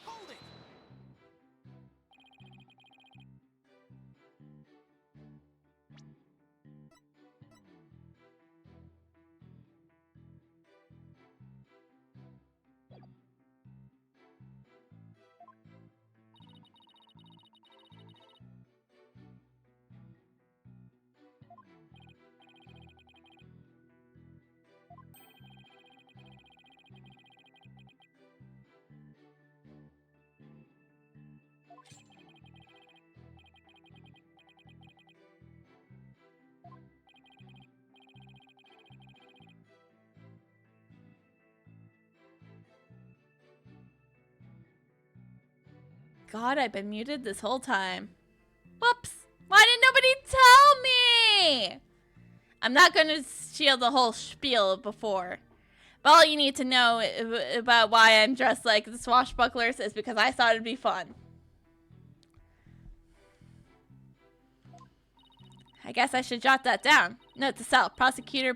Hold it! God, I've been muted this whole time. Whoops! Why did nobody tell me? I'm not going to shield the whole spiel before. But all you need to know about why I'm dressed like the swashbucklers is because I thought it'd be fun. I guess I should jot that down. Note to self, Prosecutor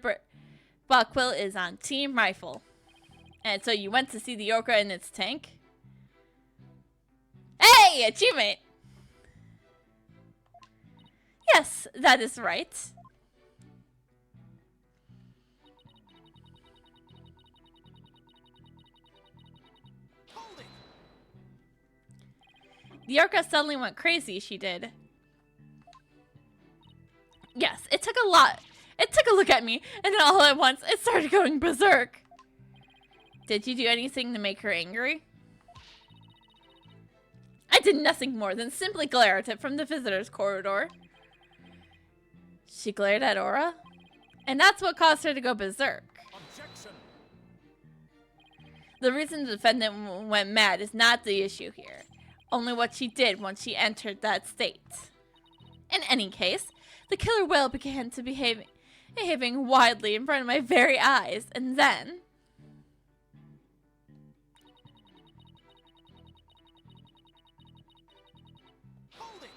Buckquill is on Team Rifle. And so you went to see the Orca in its tank? Hey! Achievement! Yes, that is right. Hold it! The Orca suddenly went crazy, she did. Yes, it took a lot. It took a look at me, and then all at once, it started going berserk. Did you do anything to make her angry? I did nothing more than simply glare at it from the visitor's corridor. She glared at Aura? And that's what caused her to go berserk. Objection! The reason the defendant went mad is not the issue here. Only what she did once she entered that state. In any case, the killer whale began to behaving wildly in front of my very eyes, and then... Hold it!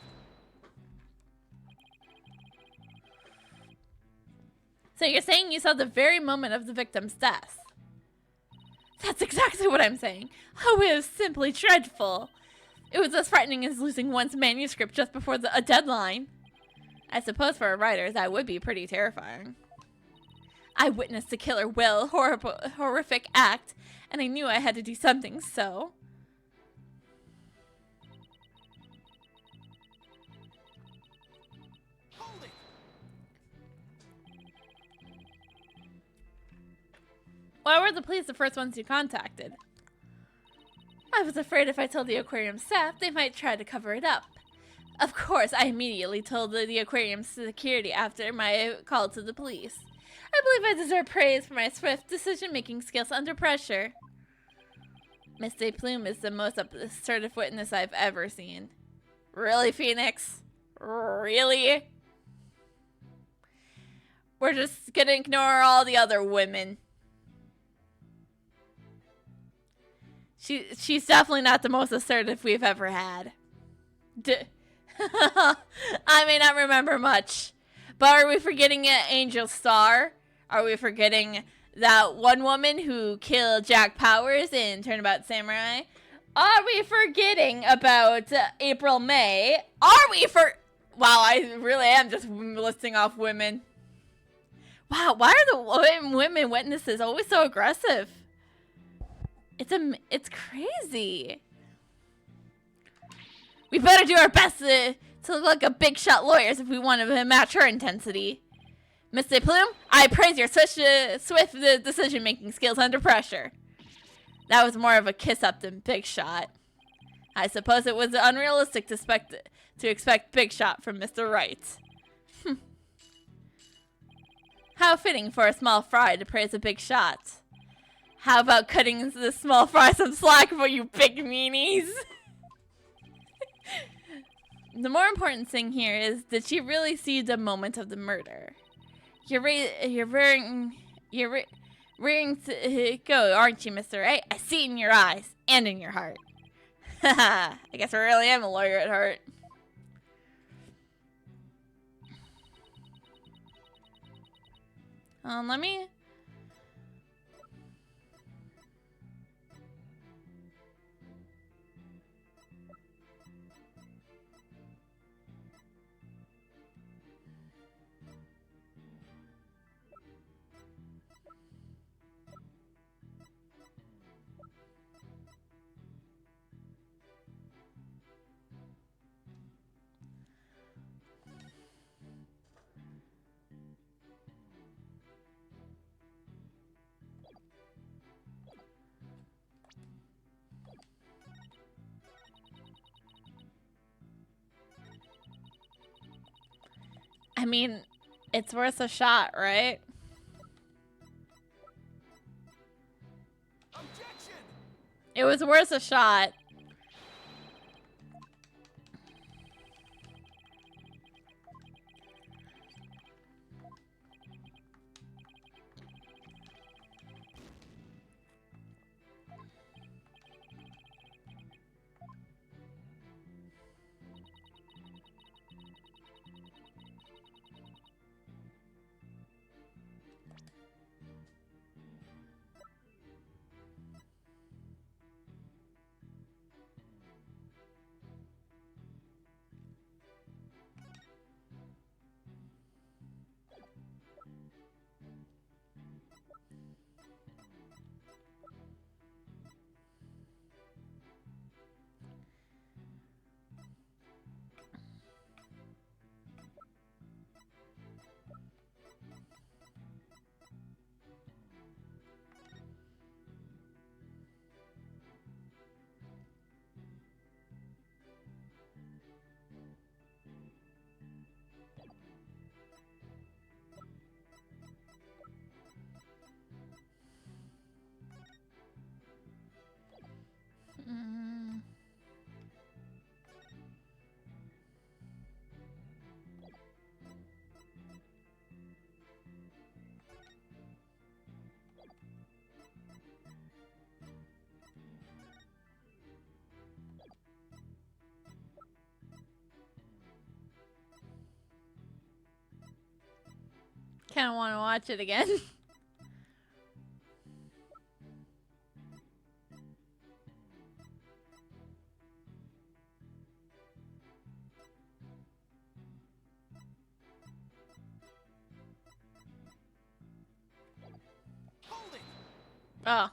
So you're saying you saw the very moment of the victim's death? That's exactly what I'm saying. Oh, it was simply dreadful. It was as frightening as losing one's manuscript just before a deadline. I suppose for a writer, that would be pretty terrifying. I witnessed the killer whale horrific act, and I knew I had to do something, so... Hold it! Why were the police the first ones you contacted? I was afraid if I told the aquarium staff, they might try to cover it up. Of course, I immediately told the aquarium security after my call to the police. I believe I deserve praise for my swift decision-making skills under pressure. Miss De Plume is the most assertive witness I've ever seen. Really, Phoenix? Really? We're just gonna ignore all the other women. She's definitely not the most assertive we've ever had. I may not remember much. But are we forgetting Angel Star? Are we forgetting that one woman who killed Jack Powers in Turnabout Samurai? Are we forgetting about April May? Are we Wow, I really am just listing off women. Wow, why are the women witnesses always so aggressive? It's crazy. We better do our best to look like a big shot lawyers if we want to match her intensity. Mr. Plume, I praise your swift decision-making skills under pressure. That was more of a kiss-up than big shot. I suppose it was unrealistic to expect big shot from Mr. Wright. How fitting for a small fry to praise a big shot. How about cutting the small fry some slack for you big meanies? The more important thing here is, did she really see the moment of the murder? You're raring to go, aren't you, Mr. Wright? I see it in your eyes and in your heart. Haha, I guess I really am a lawyer at heart. Let me... I mean, it's worth a shot, right? Objection! It was worth a shot. Kind of want to watch it again. Holding! Oh.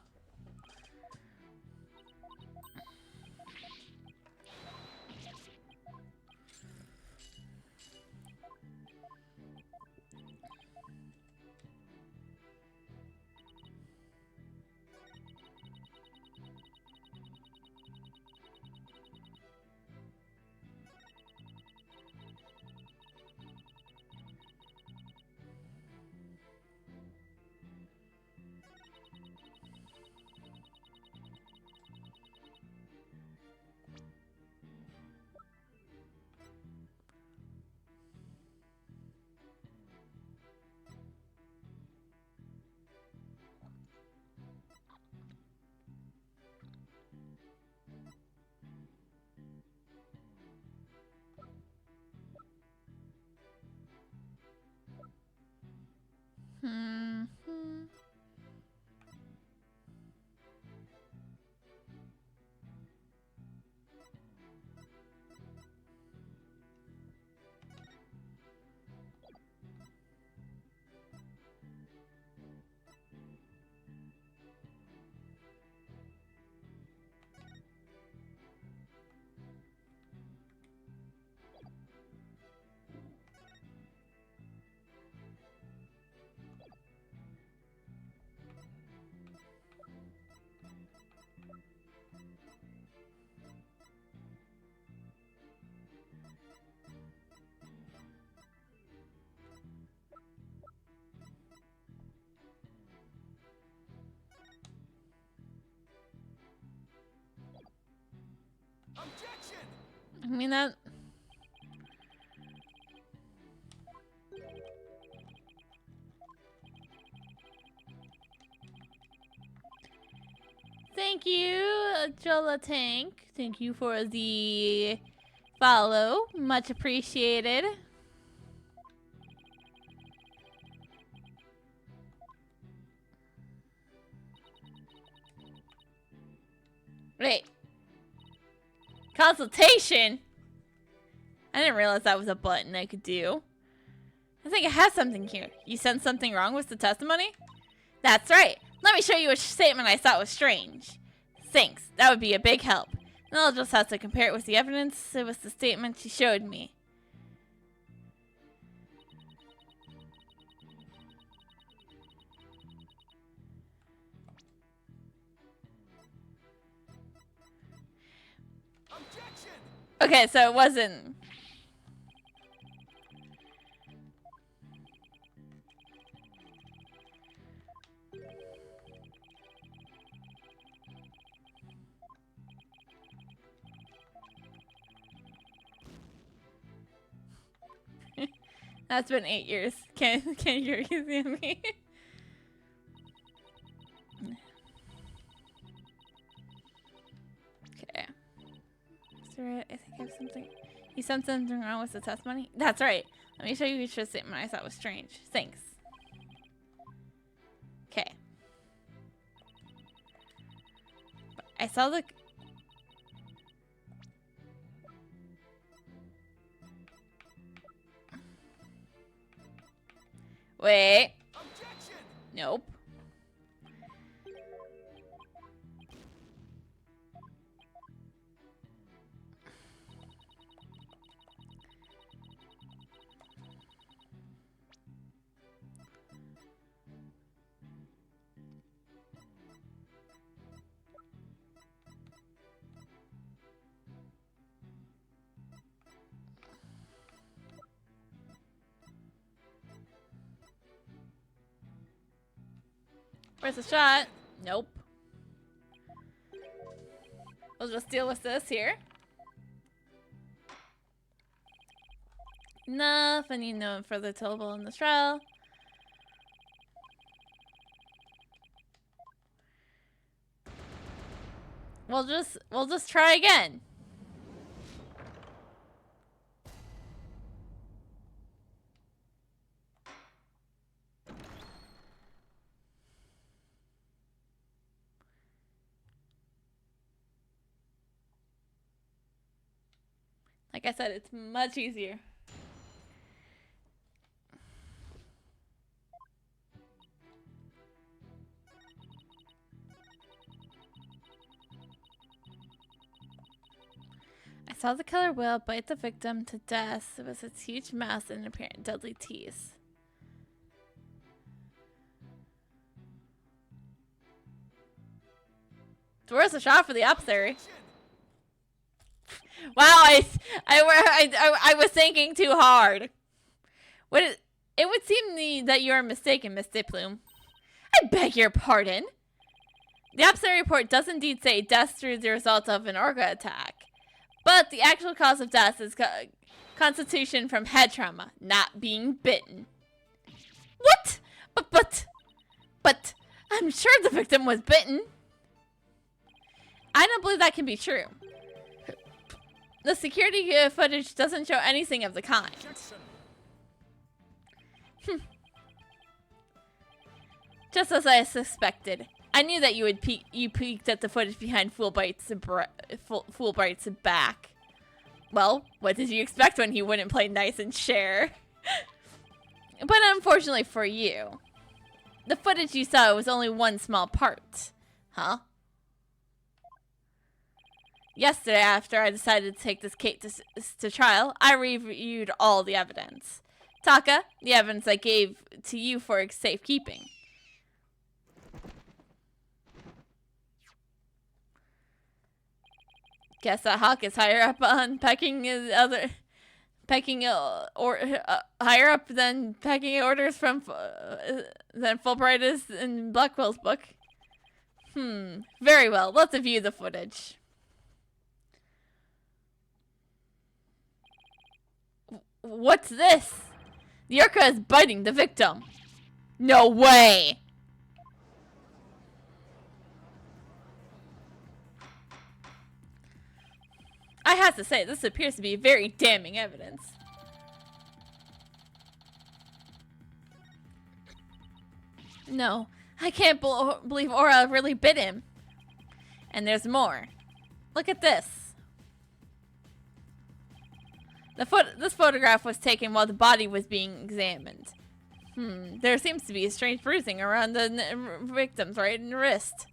I mean that... Thank you, Jola Tank. Thank you for the follow. Much appreciated. Wait. Consultation? I didn't realize that was a button I could do. I think I have something here. You sensed something wrong with the testimony? That's right. Let me show you a statement I thought was strange. Thanks. That would be a big help. Then I'll just have to compare it with the evidence. It was the statement she showed me. Objection! Okay, so it wasn't... That's been 8 years. Can you see me? Okay. Right. I think I have something. You sent something wrong with the testimony? That's right. Let me show you each statement I thought was strange. Thanks. Okay. I saw the... Wait. Objection! Nope. Where's the shot? Nope. We'll just deal with this here. Enough. I need no further tillable in this trial. We'll just try again. Like I said, it's much easier. I saw the killer whale bite the victim to death with its huge mouth and apparent deadly teeth. It's worth a shot for the up theory. Wow, I was thinking too hard. It would seem that you are mistaken, Miss Diplume. I beg your pardon. The Opposite report does indeed say death through the result of an Orca attack. But the actual cause of death is constitution from head trauma, not being bitten. What? But, I'm sure the victim was bitten. I don't believe that can be true. The security footage doesn't show anything of the kind. Just as I suspected. I knew that you peeked at the footage behind Fulbright's back. Well, what did you expect when he wouldn't play nice and share? But unfortunately for you, the footage you saw was only one small part. Huh? Yesterday, after I decided to take this case to trial, I reviewed all the evidence. Taka, the evidence I gave to you for safekeeping. Guess that hawk is higher up on higher up than pecking orders from than Fulbright is in Blackwell's book. Very well. Let's view the footage. What's this? The orca is biting the victim. No way! I have to say, this appears to be very damning evidence. No, I can't believe Orca really bit him. And there's more. Look at this. This photograph was taken while the body was being examined. There seems to be a strange bruising around the victim's right wrist.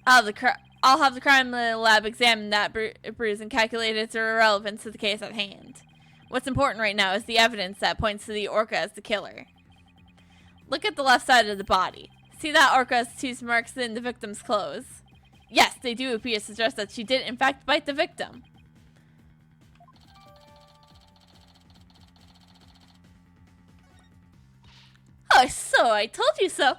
I'll have the crime lab examine that bruise and calculate its relevance to the case at hand. What's important right now is the evidence that points to the orca as the killer. Look at the left side of the body. See that orca's tooth marks in the victim's clothes? Yes, they do appear to suggest that she did in fact bite the victim. Oh, so I told you so.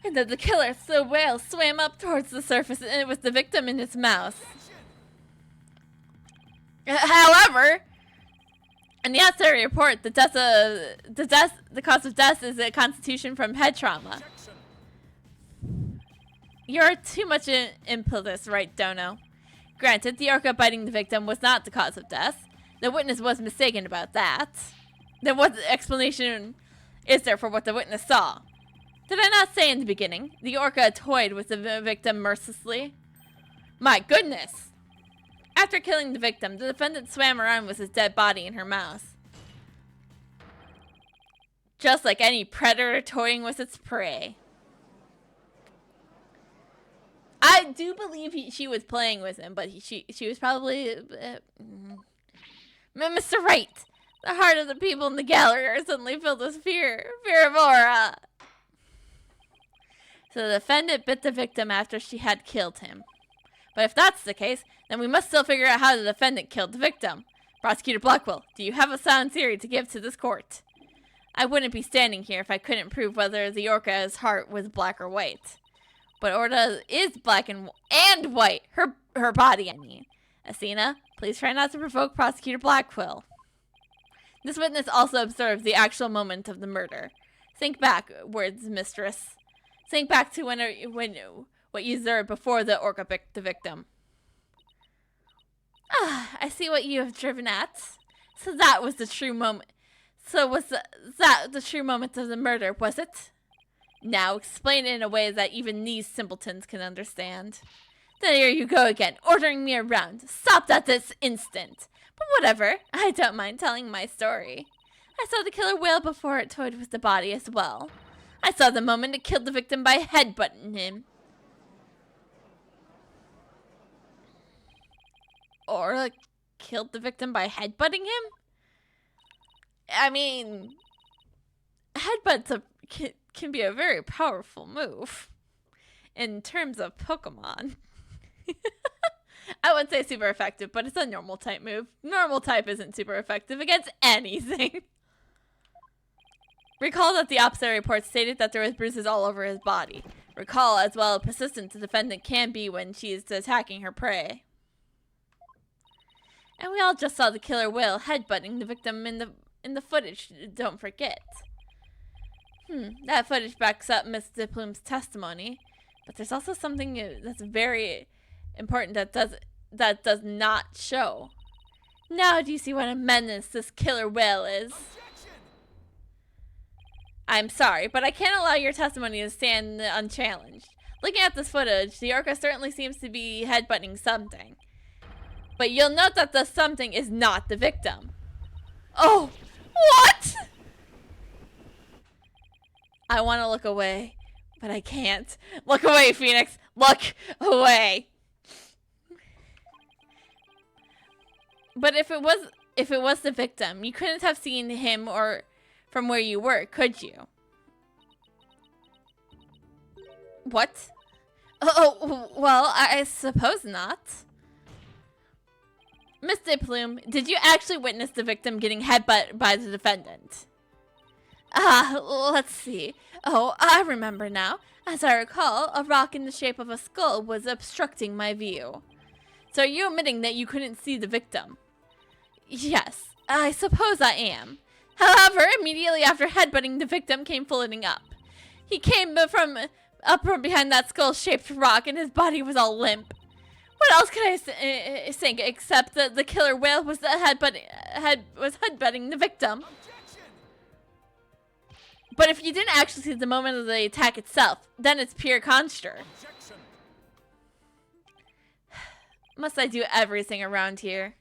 And then the killer, the whale, swam up towards the surface with the victim in its mouth. However, in the outstanding report, the cause of death is a constitution from head trauma. You're too much into this, right, Dono? Granted, the orca biting the victim was not the cause of death. The witness was mistaken about that. Then what explanation is there for what the witness saw? Did I not say in the beginning? The orca toyed with the victim mercilessly. My goodness! After killing the victim, the defendant swam around with his dead body in her mouth. Just like any predator toying with its prey. I do believe she was playing with him, but she was probably... Mr. Wright! The heart of the people in the gallery are suddenly filled with fear. Fear of Orca! So the defendant bit the victim after she had killed him. But if that's the case, then we must still figure out how the defendant killed the victim. Prosecutor Blackwell, do you have a sound theory to give to this court? I wouldn't be standing here if I couldn't prove whether the orca's heart was black or white. But Orca is black and white. Her body, I mean. Athena, please try not to provoke Prosecutor Blackwell. This witness also observed the actual moment of the murder. Think back, words mistress. Think back to what you observed before the orca bit the victim. Ah, I see what you have driven at. So that was the true moment. So was that the true moment of the murder, was it? Now explain it in a way that even these simpletons can understand. Then here you go again, ordering me around. Stop at this instant. But whatever, I don't mind telling my story. I saw the killer whale before it toyed with the body as well. I saw the moment it killed the victim by headbutting him. Or killed the victim by headbutting him? I mean, headbutts can be a very powerful move in terms of Pokemon. I wouldn't say super effective, but it's a normal type move. Normal type isn't super effective against anything. Recall that the opposite report stated that there was bruises all over his body. Recall as well how persistent the defendant can be when she is attacking her prey. And we all just saw the killer whale headbutting the victim in the footage, don't forget. That footage backs up Mr. Plume's testimony, but there's also something that's very important that does not show. Now do you see what a menace this killer whale is? I'm sorry, but I can't allow your testimony to stand unchallenged. Looking at this footage, the orca certainly seems to be headbutting something. But you'll note that the something is not the victim. Oh, what? I want to look away, but I can't. Look away, Phoenix. Look away. But if it was the victim, you couldn't have seen him or from where you were, could you? What? Oh, well, I suppose not. Mr. Plume, did you actually witness the victim getting headbutted by the defendant? Let's see. Oh, I remember now. As I recall, a rock in the shape of a skull was obstructing my view. So are you admitting that you couldn't see the victim? Yes. I suppose I am. However, immediately after headbutting the victim came floating up. He came from behind that skull-shaped rock, and his body was all limp. What else could I think except that the killer whale was headbutting the victim? Objection! But if you didn't actually see the moment of the attack itself, then it's pure conjure. Objection! Must I do everything around here?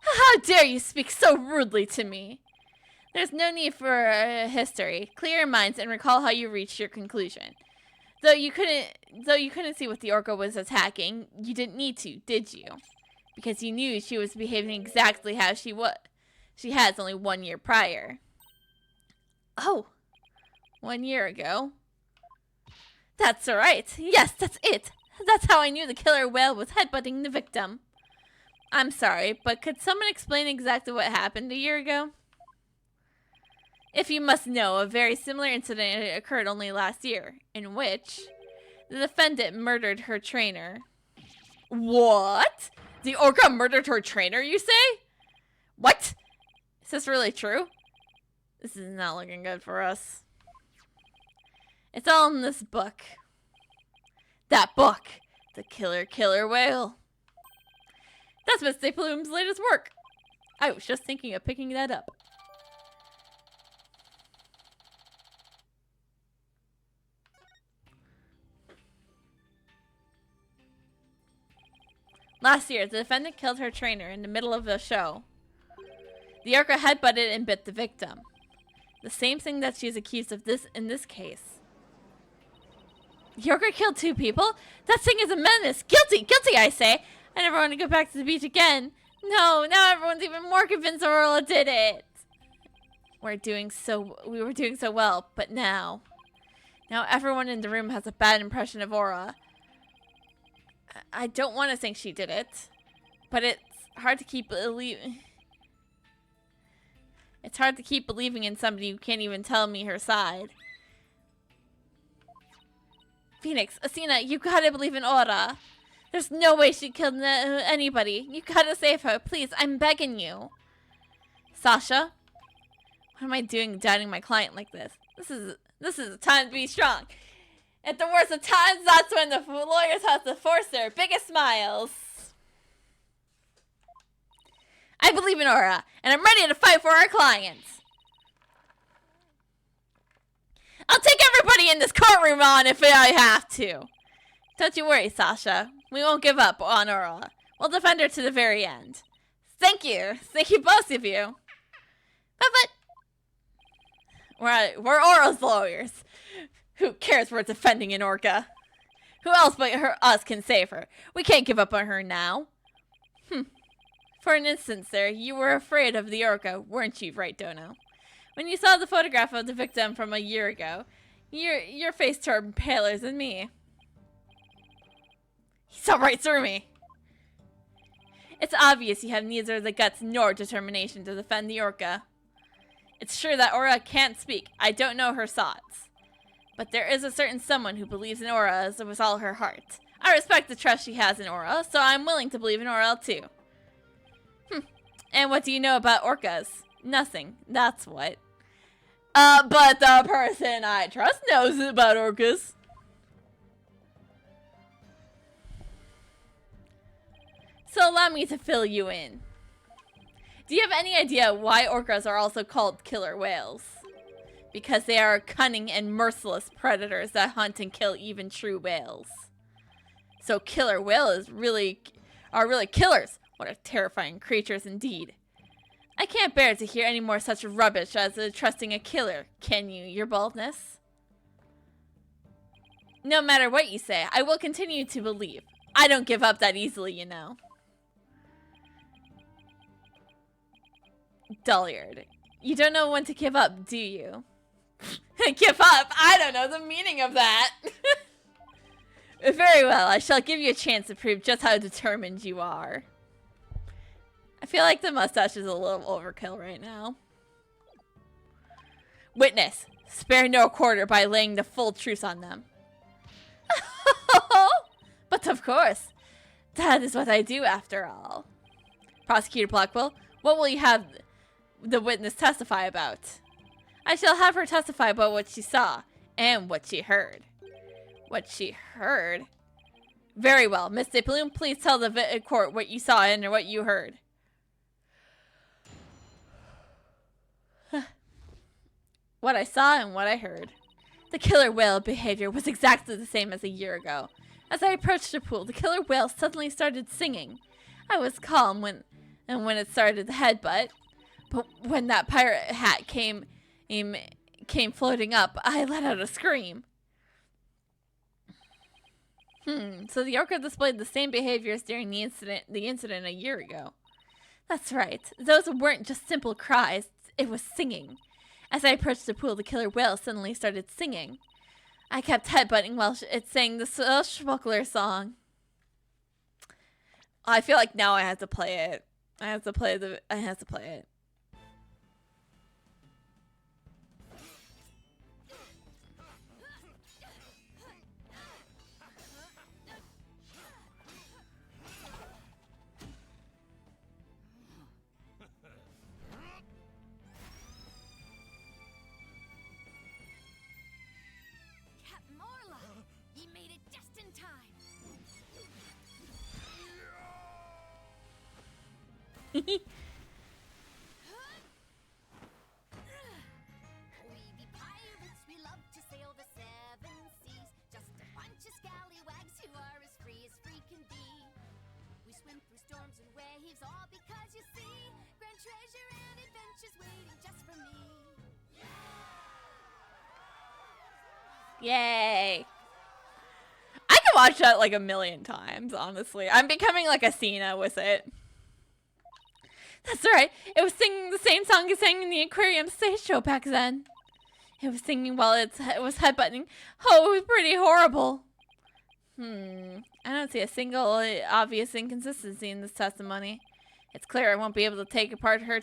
How dare you speak so rudely to me? There's no need for history. Clear your minds and recall how you reached your conclusion. Though you couldn't see what the Orca was attacking, you didn't need to, did you? Because you knew she was behaving exactly how she has only 1 year prior. Oh, 1 year ago. That's right. Yes, that's it. That's how I knew the killer whale was headbutting the victim. I'm sorry, but could someone explain exactly what happened a year ago? If you must know, a very similar incident occurred only last year, in which the defendant murdered her trainer. What? The Orca murdered her trainer, you say? What? Is this really true? This is not looking good for us. It's all in this book. That book! The Killer Whale. That's Miss De Plume's latest work. I was just thinking of picking that up. Last year, the defendant killed her trainer in the middle of the show. The Orca headbutted and bit the victim. The same thing that she is accused of in this case. The Orca killed 2 people? That thing is a menace! Guilty! Guilty, I say! I never want to go back to the beach again. No, now everyone's even more convinced Aurora did it. We were doing so well, but now everyone in the room has a bad impression of Aura. I don't want to think she did it, but it's hard to keep believing. It's hard to keep believing in somebody who can't even tell me her side. Phoenix, Athena, you gotta believe in Aura. There's no way she killed anybody. You gotta save her, please. I'm begging you. Sasha, what am I doing, doubting my client like this? This is a time to be strong. At the worst of times, that's when the lawyers have to force their biggest smiles. I believe in Aura, and I'm ready to fight for our clients. I'll take everybody in this courtroom on if I have to. Don't you worry, Sasha. We won't give up on Aura. We'll defend her to the very end. Thank you. Thank you, both of you. But we're Aura's lawyers. Who cares we're defending an Orca? Who else but us can save her? We can't give up on her now. For an instant there, you were afraid of the Orca, weren't you, Wright Dono? When you saw the photograph of the victim from a year ago, your face turned paler than me. He saw right through me. It's obvious you have neither the guts nor determination to defend the Orca. It's sure that Aura can't speak. I don't know her thoughts. But there is a certain someone who believes in Aura with all her heart. I respect the trust she has in Aura, so I'm willing to believe in Aura too. And what do you know about orcas? Nothing. That's what. But the person I trust knows about orcas. So allow me to fill you in. Do you have any idea why orcas are also called killer whales? Because they are cunning and merciless predators that hunt and kill even true whales. So killer whales are really killers. What a terrifying creatures indeed. I can't bear to hear any more such rubbish as trusting a killer, can you, your boldness? No matter what you say, I will continue to believe. I don't give up that easily, you know. Dulliard, you don't know when to give up, do you? Give up? I don't know the meaning of that. Very well, I shall give you a chance to prove just how determined you are. I feel like the mustache is a little overkill right now. Witness, spare no quarter by laying the full truth on them. But of course, that is what I do after all. Prosecutor Blackwell, What will you have the witness testify about? I shall have her testify about what she saw and what she heard. What she heard? Very well. Miss De Plume, please tell the court what you saw and what you heard. What I saw and what I heard. The killer whale behavior was exactly the same as a year ago. As I approached the pool, the killer whale suddenly started singing. I was calm when it started to headbutt, but when that pirate hat came floating up, I let out a scream. So the orca displayed the same behaviors during the incident a year ago. That's right. Those weren't just simple cries, it was singing. As I approached the pool, the killer whale suddenly started singing. I kept headbutting while it sang the swashbuckler song. I feel like now I have to play it. I have to play it. We be pirates, we love to sail the seven seas. Just a bunch of scallywags who are as free can be. We swim through storms and waves, all because you see, grand treasure and adventures waiting just for me. Yay! I could watch that like a million times, honestly. I'm becoming like a Cena with it. That's right. It was singing the same song it sang in the aquarium stage show back then. It was singing while it was headbutting. Oh, it was pretty horrible. I don't see a single obvious inconsistency in this testimony. It's clear I won't be able to take apart her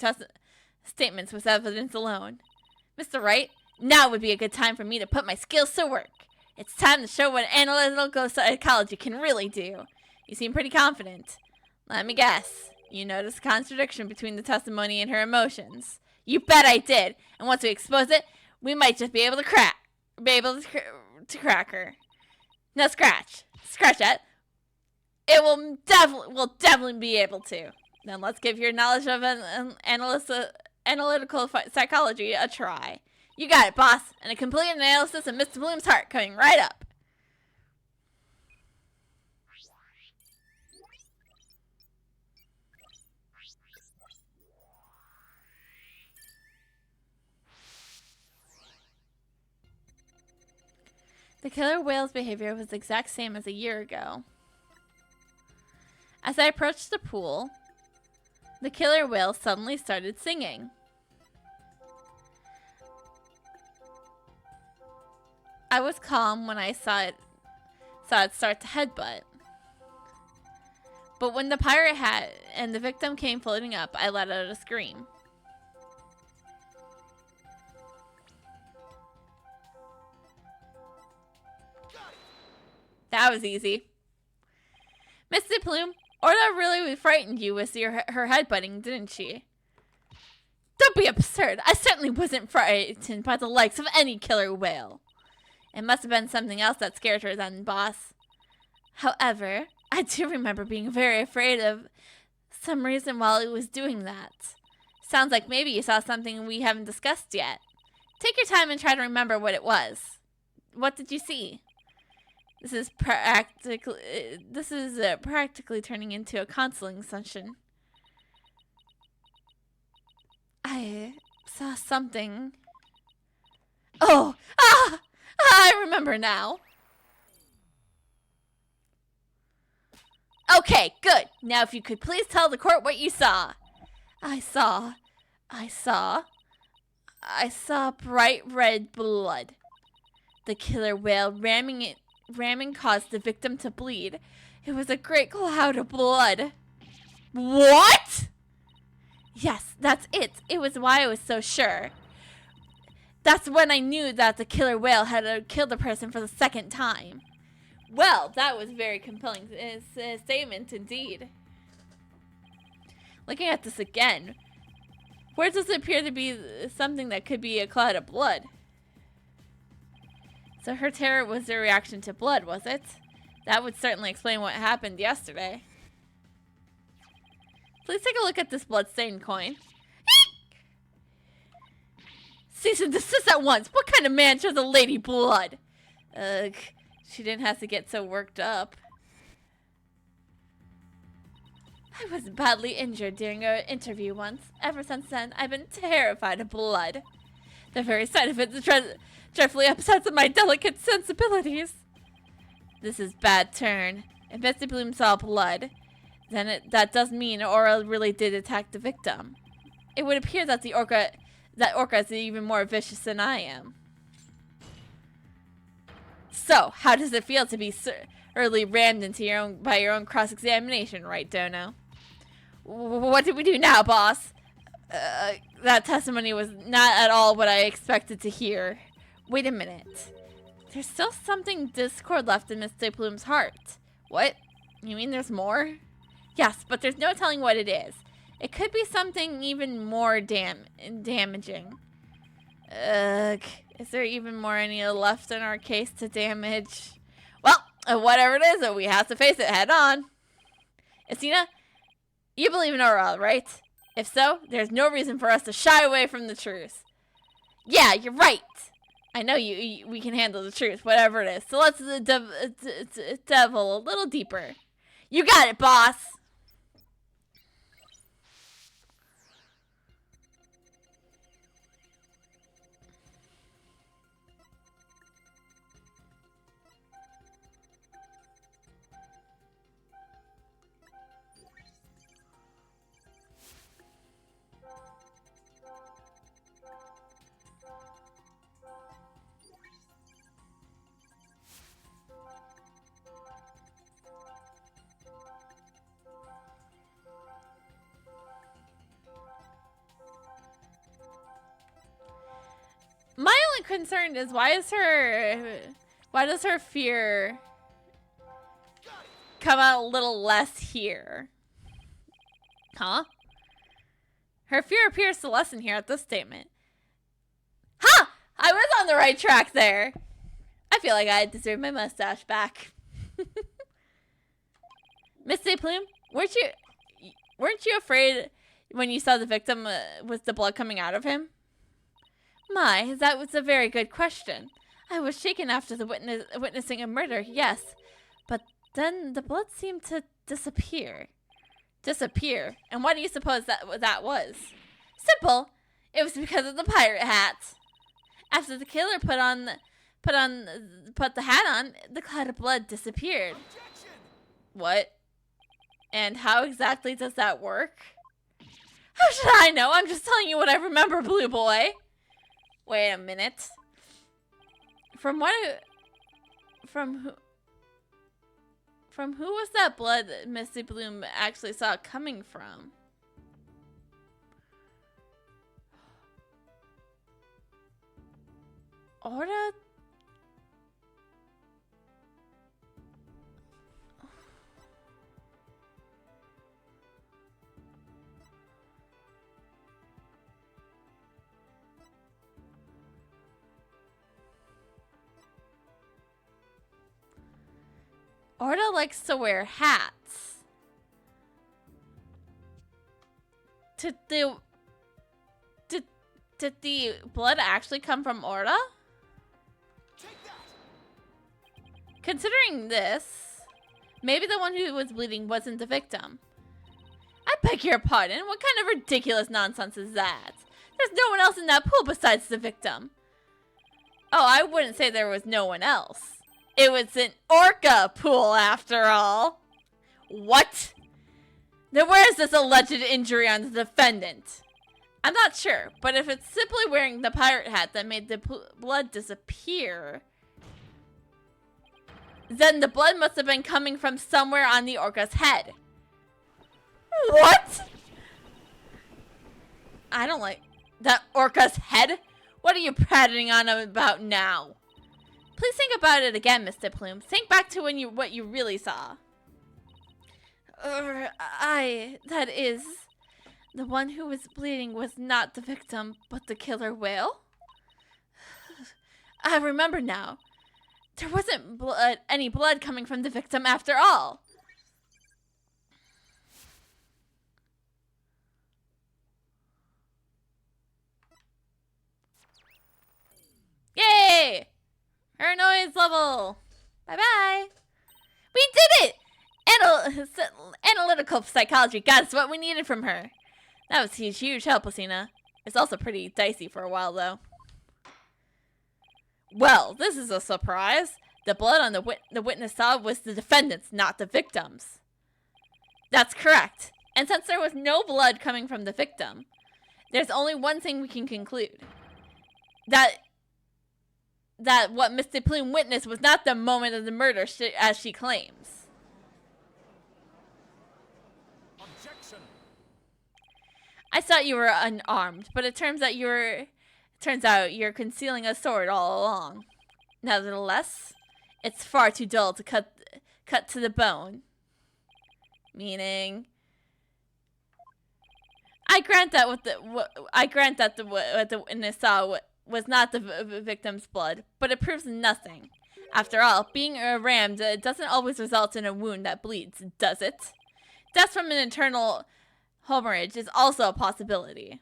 statements with evidence alone. Mr. Wright, now would be a good time for me to put my skills to work. It's time to show what analytical psychology can really do. You seem pretty confident. Let me guess. You noticed a contradiction between the testimony and her emotions. You bet I did. And once we expose it, we might just be able to crack her. No, scratch it. It will definitely be able to. Then let's give your knowledge of analytical psychology a try. You got it, boss. And a complete analysis of Mr. Bloom's heart coming right up. The killer whale's behavior was the exact same as a year ago. As I approached the pool, the killer whale suddenly started singing. I was calm when I saw it start to headbutt. But when the pirate hat and the victim came floating up, I let out a scream. That was easy. Miss De Plume, Orca really frightened you with her headbutting, didn't she? Don't be absurd. I certainly wasn't frightened by the likes of any killer whale. It must have been something else that scared her then, boss. However, I do remember being very afraid of some reason while it was doing that. Sounds like maybe you saw something we haven't discussed yet. Take your time and try to remember what it was. What did you see? This is practically turning into a counseling session. I saw something. Oh! I remember now. Okay, good. Now if you could please tell the court what you saw. I saw bright red blood. The killer whale ramming caused the victim to bleed. It was a great cloud of blood. What? Yes, that's it. It was why I was so sure. That's when I knew that the killer whale had killed the person for the second time. Well, that was very compelling statement indeed. Looking at this again, Where does it appear to be something that could be a clot of blood? So her terror was a reaction to blood, was it? That would certainly explain what happened yesterday. Please take a look at this blood-stained coin. Cease and desist at once! What kind of man chose a lady blood? Ugh, she didn't have to get so worked up. I was badly injured during an interview once. Ever since then, I've been terrified of blood. The very sight of it dreadfully upsets my delicate sensibilities. This is bad turn. If Mr. Bloom saw blood, then that does mean Aura really did attack the victim. It would appear that Orca is even more vicious than I am. So, how does it feel to be early rammed into by your own cross-examination, right, Dono? What do we do now, boss? That testimony was not at all what I expected to hear. Wait a minute. There's still something discord left in Mr. Bloom's heart. What? You mean there's more? Yes, but there's no telling what it is. It could be something even more damaging. Ugh. Is there even more any left in our case to damage? Well, whatever it is, we have to face it head on. Isina, you believe in Aura, right? If so, there's no reason for us to shy away from the truth. Yeah, you're right. I know we can handle the truth, whatever it is. So let's devil a little deeper. You got it, boss. My only concern is why does her fear come out a little less here? Huh? Her fear appears to lessen here at this statement. Ha! I was on the right track there. I feel like I deserve my mustache back. Miss De Plume, weren't you afraid when you saw the victim with the blood coming out of him? My, that was a very good question. I was shaken after the witnessing a murder, yes. But then the blood seemed to disappear. Disappear? And why do you suppose that was? Simple. It was because of the pirate hat. After the killer put the hat on, the cloud of blood disappeared. Objection! What? And how exactly does that work? How should I know? I'm just telling you what I remember, Blue Boy. Wait a minute. From who was that blood that Misty Bloom actually saw coming from? Orca? Orca likes to wear hats. Did the blood actually come from Orca? Take that! Considering this, maybe the one who was bleeding wasn't the victim. I beg your pardon, what kind of ridiculous nonsense is that? There's no one else in that pool besides the victim. Oh, I wouldn't say there was no one else. It was an Orca pool, after all. What? Then where is this alleged injury on the defendant? I'm not sure, but if it's simply wearing the pirate hat that made the blood disappear, then the blood must have been coming from somewhere on the Orca's head. What? I don't like that Orca's head. What are you prattling on about now? Please think about it again, Mr. Plume. Think back to what you really saw. The one who was bleeding was not the victim, but the killer whale? I remember now. There wasn't any blood coming from the victim after all. Yay! Her noise level. Bye-bye. We did it! Analytical psychology got us what we needed from her. That was a huge help, Lucina. It's also pretty dicey for a while, though. Well, this is a surprise. The blood on the witness saw was the defendant's, not the victim's. That's correct. And since there was no blood coming from the victim, there's only one thing we can conclude. That what Mr. Plume witnessed was not the moment of the murder, as she claims. Objection. I thought you were unarmed, but it turns out you're concealing a sword all along. Nevertheless, it's far too dull to cut to the bone. Meaning, I grant that what the witness saw was not the victim's blood, but it proves nothing. After all, being rammed doesn't always result in a wound that bleeds, does it? Death from an internal hemorrhage is also a possibility.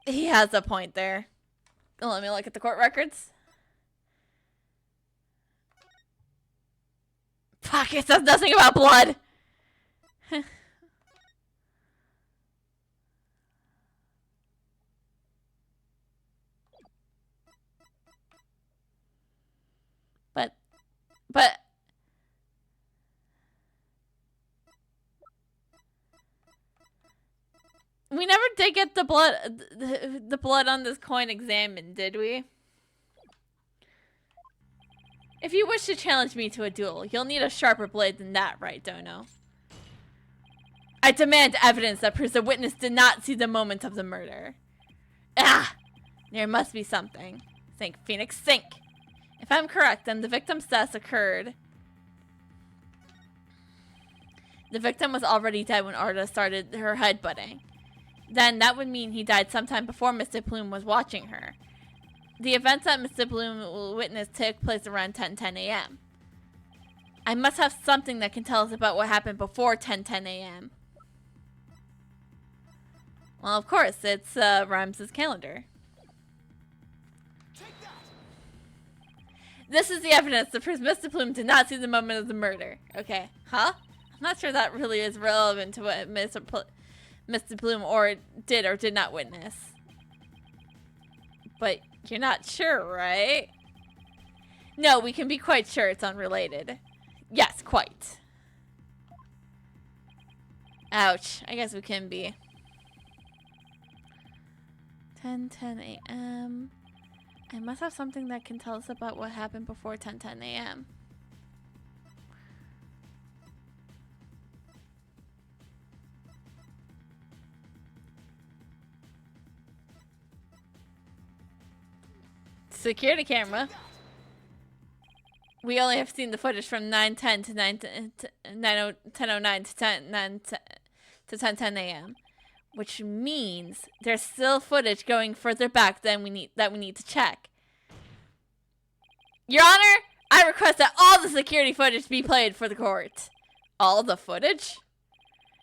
He has a point there. Let me look at the court records. Fuck, it says nothing about blood! But we never did get the blood on this coin examined, did we? If you wish to challenge me to a duel, you'll need a sharper blade than that, right, Dono? I demand evidence that proves the witness did not see the moment of the murder. Ah! There must be something. Think, Phoenix, think! If I'm correct, then the victim's death occurred. The victim was already dead when Orca started her headbutting. Then that would mean he died sometime before Mr. Plume was watching her. The events that Mr. Plume witnessed took place around 10:10 a.m. I must have something that can tell us about what happened before 10:10 a.m. Well, of course, it's Rhymes' calendar. This is the evidence that proves Mr. Plume did not see the moment of the murder. Okay, huh? I'm not sure that really is relevant to what Mr. Plume did or did not witness. But you're not sure, right? No, we can be quite sure it's unrelated. Yes, quite. Ouch. I guess we can be. 10:10 a.m. I must have something that can tell us about what happened before 10:10 a.m. Security camera. We only have seen the footage from 9:10 to 10:09 to 10:10 a.m. Which means there's still footage going further back than we need to check. Your Honor, I request that all the security footage be played for the court. All the footage?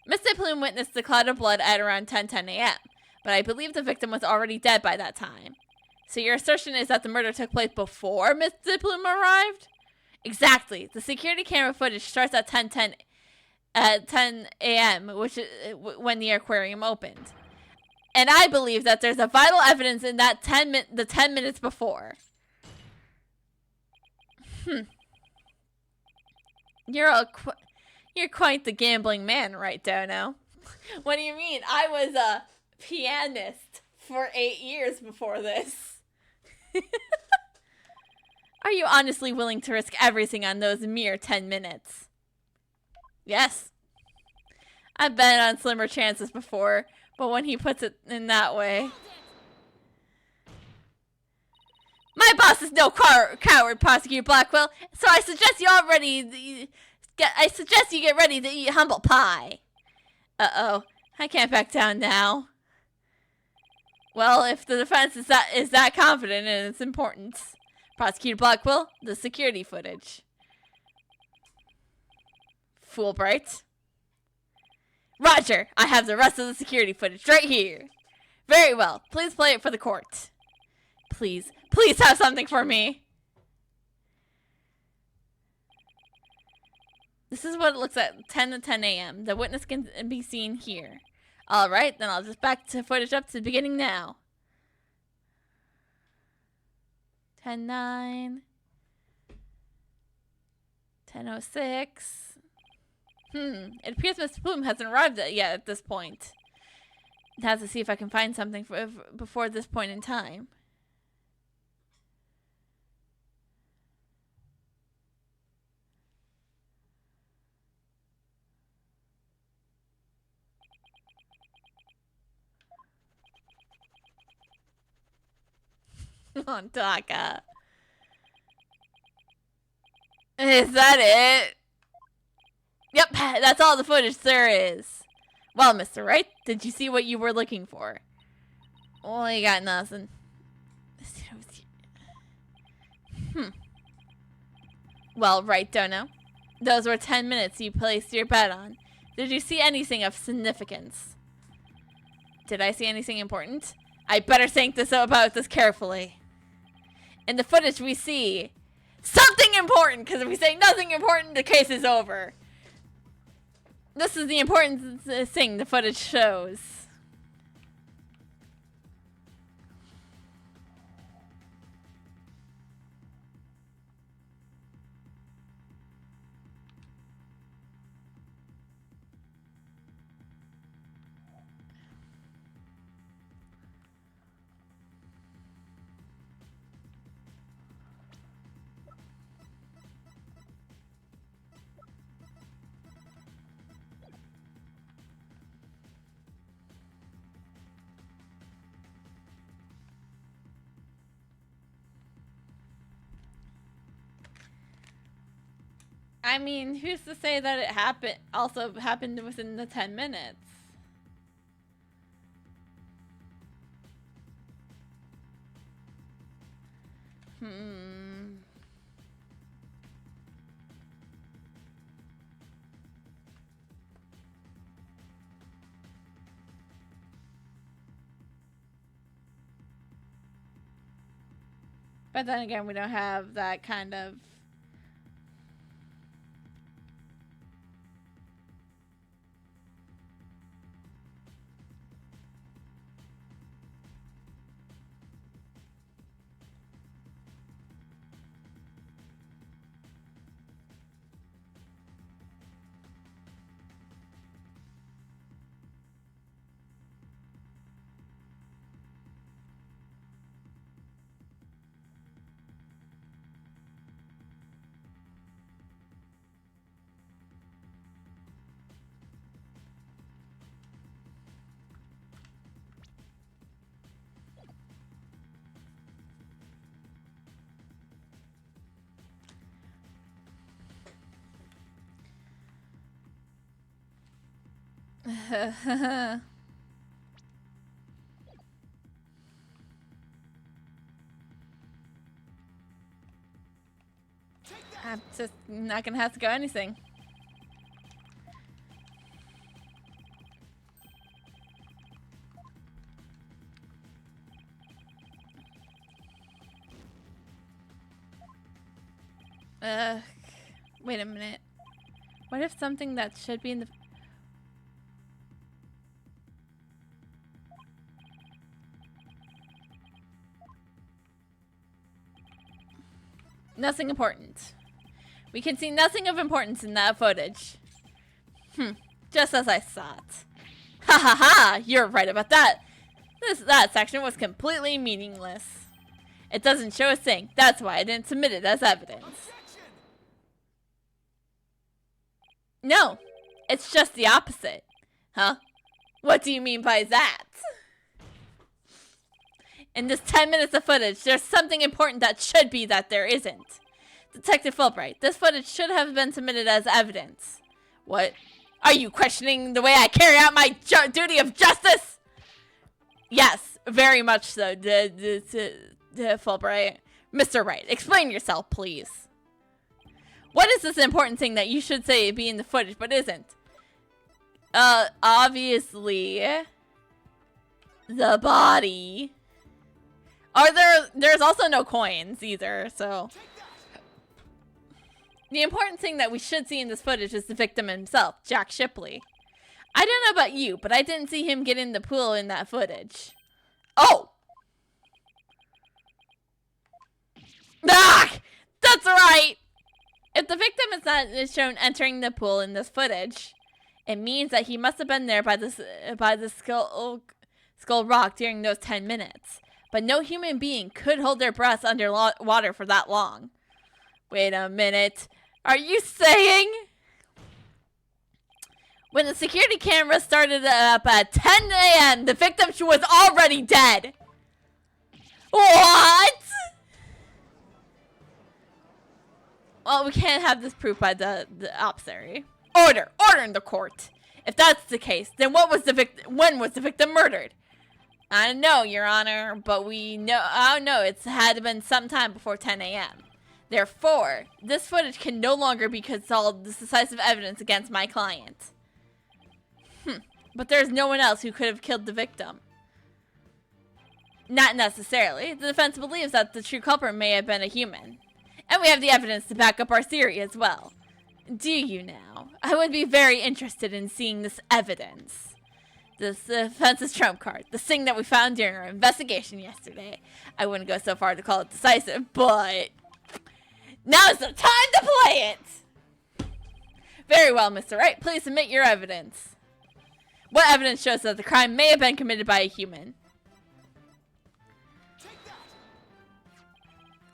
Mr. Plume witnessed the cloud of blood at around 10:10 a.m., but I believe the victim was already dead by that time. So your assertion is that the murder took place before Mr. Plume arrived? Exactly. The security camera footage starts at 10 a.m., which is when the aquarium opened. And I believe that there's a vital evidence in that 10 minutes before. You're quite the gambling man, right, Dono? What do you mean? I was a pianist for 8 years before this. Are you honestly willing to risk everything on those mere 10 minutes? Yes. I've bet on slimmer chances before, but when he puts it in that way... My boss is no coward, Prosecutor Blackwell, so I suggest you get ready to eat humble pie. Uh-oh. I can't back down now. Well, if the defense is that confident in its importance. Prosecutor Blackwell, the security footage. Fulbright. Roger, I have the rest of the security footage right here. Very well, please play it for the court. Please have something for me. This is what it looks at 10 to 10 a.m. The witness can be seen here. Alright, then I'll just back to footage up to the beginning now. 10:09. 10:06. It appears Mr. Bloom hasn't arrived yet at this point. It has to see if I can find something before this point in time. On Taka. Is that it? Yep, that's all the footage there is. Well, Mr. Wright, did you see what you were looking for? Oh, you got nothing. Well, Wright, don't know. Those were 10 minutes you placed your bet on. Did you see anything of significance? Did I see anything important? I better think about this carefully. In the footage we see something important, because if we say nothing important, the case is over. This is the important thing the footage shows. I mean, who's to say that it also happened within the 10 minutes? But then again, we don't have that kind of... I'm just not gonna have to go anything. Wait a minute. What if something that should be in the... Nothing important. We can see nothing of importance in that footage. Just as I thought. Ha ha ha! You're right about that. That section was completely meaningless. It doesn't show a thing. That's why I didn't submit it as evidence. No, it's just the opposite. Huh? What do you mean by that? In this 10 minutes of footage, there's something important that should be that there isn't. Detective Fulbright, this footage should have been submitted as evidence. What? Are you questioning the way I carry out my duty of justice? Yes, very much so, Fulbright. Mr. Wright, explain yourself, please. What is this important thing that you should say be in the footage, but isn't? Obviously, the body. There's also no coins either, so. The important thing that we should see in this footage is the victim himself, Jack Shipley. I don't know about you, but I didn't see him get in the pool in that footage. Oh! Ah! That's right! If the victim is shown entering the pool in this footage, it means that he must have been there by the skull rock during those 10 minutes. But no human being could hold their breath under water for that long. Wait a minute. Are you saying? When the security camera started up at 10 a.m., the victim was already dead. What? Well, we can't have this proof by the opsary. Order in the court. If that's the case, then when was the victim murdered? I don't know, Your Honor, but I don't know, it's had been some time before 10 a.m. Therefore, this footage can no longer be called decisive evidence against my client. But there's no one else who could have killed the victim. Not necessarily. The defense believes that the true culprit may have been a human. And we have the evidence to back up our theory as well. Do you now? I would be very interested in seeing this evidence. This defense's trump card. This thing that we found during our investigation yesterday. I wouldn't go so far to call it decisive, but now's the time to play it! Very well, Mr. Wright. Please submit your evidence. What evidence shows that the crime may have been committed by a human?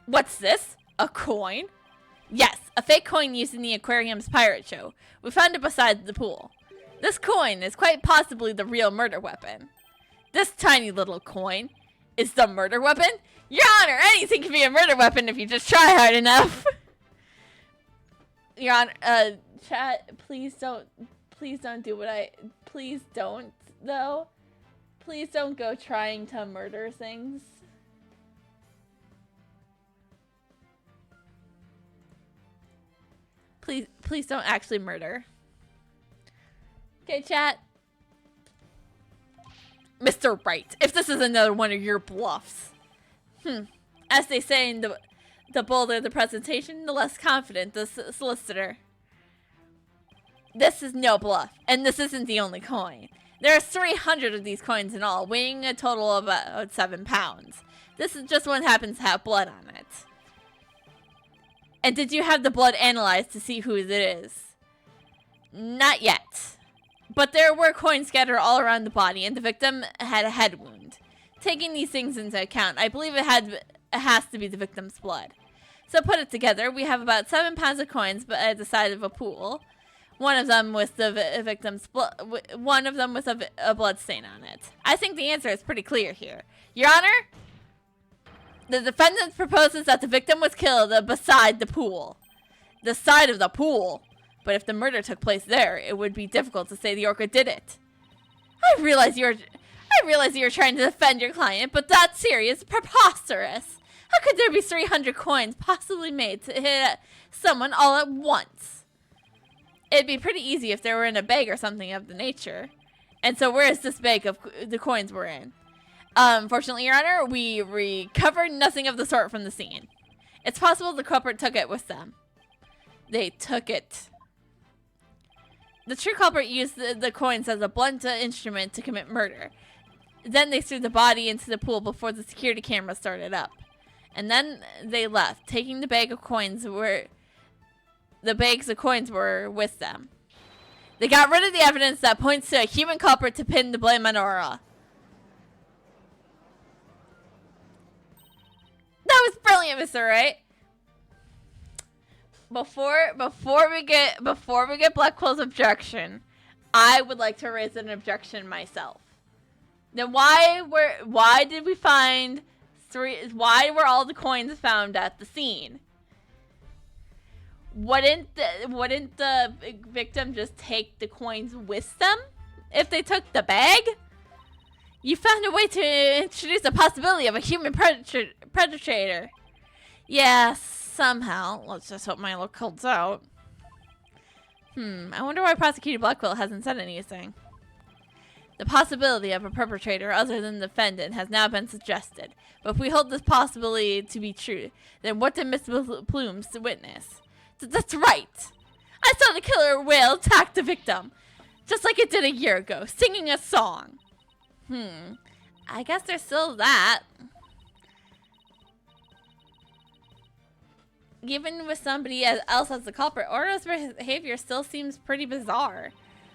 What's this? A coin? Yes, a fake coin used in the aquarium's pirate show. We found it beside the pool. This coin is quite possibly the real murder weapon. This tiny little coin is the murder weapon? Your Honor, anything can be a murder weapon if you just try hard enough. Your Honor, chat, please don't do what please don't, though. Please don't go trying to murder things. Please don't actually murder. Okay, chat. Mr. Wright, if this is another one of your bluffs. As they say in the bolder the presentation, the less confident the solicitor. This is no bluff, and this isn't the only coin. There are 300 of these coins in all, weighing a total of about 7 pounds. This is just one happens to have blood on it. And did you have the blood analyzed to see whose it is? Not yet. But there were coins scattered all around the body, and the victim had a head wound. Taking these things into account, I believe it has to be the victim's blood. So put it together, we have about 7 pounds of coins at the side of a pool. One of them with the victim's blood. One of them with a blood stain on it. I think the answer is pretty clear here. Your Honor, the defendant proposes that the victim was killed beside the pool. The side of the pool. But if the murder took place there, it would be difficult to say the Orca did it. I realize you're trying to defend your client, but that theory is preposterous. How could there be 300 coins possibly made to hit someone all at once? It'd be pretty easy if they were in a bag or something of the nature. And so where is this bag of the coins we're in? Fortunately, Your Honor, we recovered nothing of the sort from the scene. It's possible the culprit took it with them. They took it. The true culprit used the coins as a blunt instrument to commit murder. Then they threw the body into the pool before the security camera started up. And then they left, taking the bag of coins the bags of coins were with them. They got rid of the evidence that points to a human culprit to pin the blame on Orca. That was brilliant, Mr. Wright. Before we get Blackwell's objection, I would like to raise an objection myself. Then why did we find why were all the coins found at the scene? wouldn't the victim just take the coins with them if they took the bag? You found a way to introduce the possibility of a human perpetrator. Yeah, somehow. Let's just hope my luck holds out. I wonder why Prosecutor Blackwell hasn't said anything. The possibility of a perpetrator other than the defendant has now been suggested. But if we hold this possibility to be true, then what did Miss Plume witness? That's right! I saw the killer whale attack the victim, just like it did a year ago, singing a song. I guess there's still that. Even with somebody else as the culprit, Orca's behavior still seems pretty bizarre.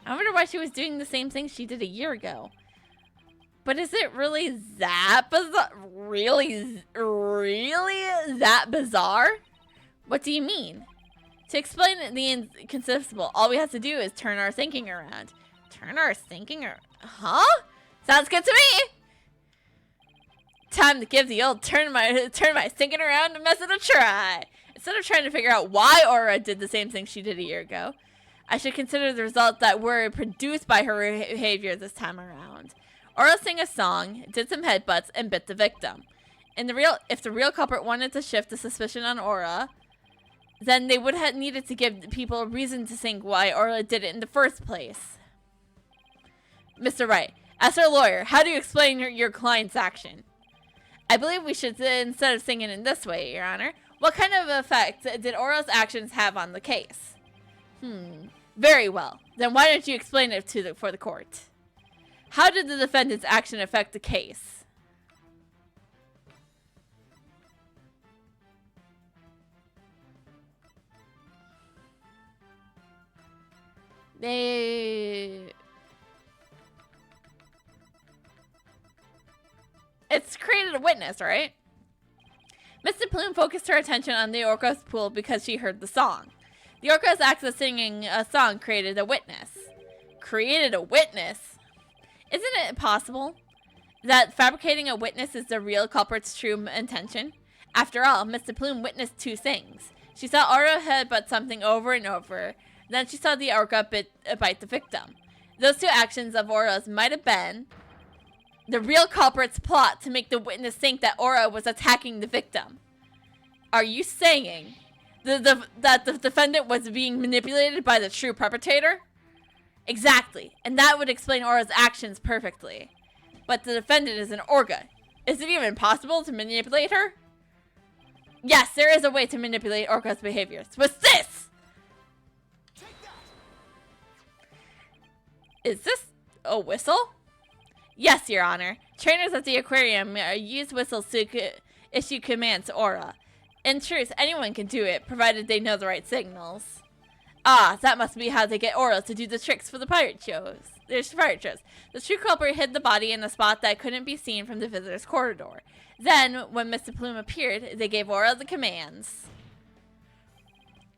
I wonder why she was doing the same thing she did a year ago. But is it really that bizarre? Really that bizarre? What do you mean? To explain the inconceivable, all we have to do is turn our thinking around. Turn our thinking around? Huh? Sounds good to me! Time to give the old turn my thinking around method a try. Instead of trying to figure out why Orca did the same thing she did a year ago, I should consider the results that were produced by her behavior this time around. Orca sang a song, did some headbutts, and bit the victim. If the real culprit wanted to shift the suspicion on Orca, then they would have needed to give people a reason to think why Orca did it in the first place. Mr. Wright, as her lawyer, how do you explain your client's action? I believe we should, instead of singing in this way, Your Honor, what kind of effect did Orca's actions have on the case? Very well. Then why don't you explain it for the court? How did the defendant's action affect the case? It's created a witness, right? Mr. Plume focused her attention on the Orca's pool because she heard the song. The Orca's act of singing a song created a witness. Created a witness? Isn't it possible that fabricating a witness is the real culprit's true intention? After all, Mr. Plume witnessed two things. She saw Orca headbutt something over and over. Then she saw the Orca bite the victim. Those two actions of Orca's might have been the real culprit's plot to make the witness think that Orca was attacking the victim. Are you saying that the defendant was being manipulated by the true perpetrator? Exactly, and that would explain Orca's actions perfectly. But the defendant is an Orca. Is it even possible to manipulate her? Yes, there is a way to manipulate Orca's behaviors. What's this? Is this a whistle? Yes, Your Honor. Trainers at the aquarium use whistles to issue commands to Orca. In truth, anyone can do it, provided they know the right signals. Ah, that must be how they get Orca to do the tricks for the pirate shows. The true culprit hid the body in a spot that couldn't be seen from the visitor's corridor. Then, when Mr. Plume appeared, they gave Orca the commands.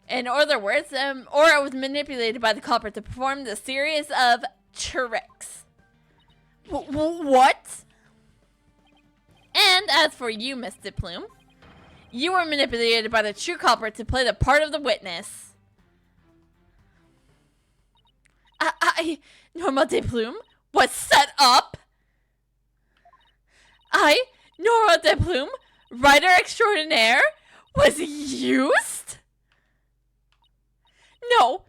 In other words, Orca was manipulated by the culprit to perform the series of tricks. What? And as for you, Mr. Plume, you were manipulated by the true culprit to play the part of the witness. Norma de Plume, was set up? Nora de Plume, writer extraordinaire, was used? No!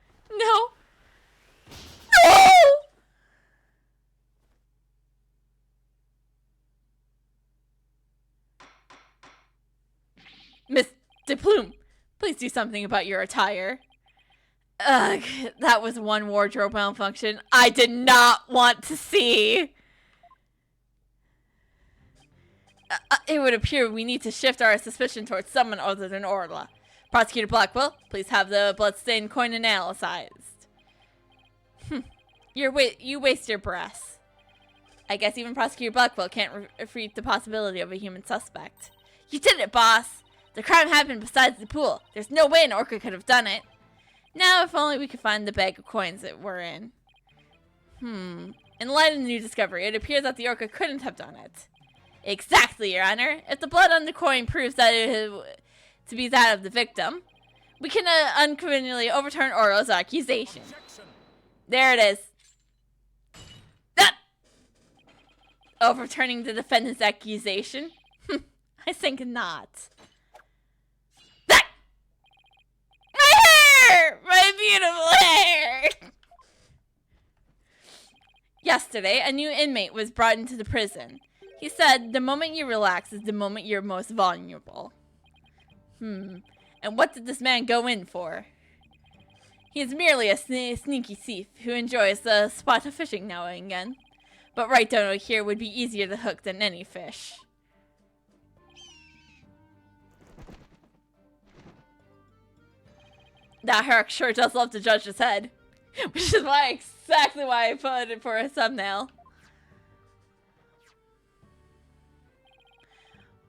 Miss de Plume, please do something about your attire. Ugh, that was one wardrobe malfunction I did not want to see. It would appear we need to shift our suspicion towards someone other than Orca. Prosecutor Blackwell, please have the bloodstained coin analyzed. You waste your breath. I guess even Prosecutor Blackwell can't refute the possibility of a human suspect. You did it, boss! The crime happened beside the pool. There's no way an Orca could have done it. Now, if only we could find the bag of coins that we're in. In light of the new discovery, it appears that the Orca couldn't have done it. Exactly, Your Honor. If the blood on the coin proves that it to be that of the victim, We can uncriminally overturn Oro's accusation. Objection. There it is. That! Overturning the defendant's accusation? I think not. That! My hair! My beautiful hair! Yesterday, a new inmate was brought into the prison. He said, the moment you relax is the moment you're most vulnerable. And what did this man go in for? He is merely a sneaky thief who enjoys the spot of fishing now and again. But Wright Dono here would be easier to hook than any fish. That Herrick sure does love to judge his head. Which is exactly why I put it for a thumbnail.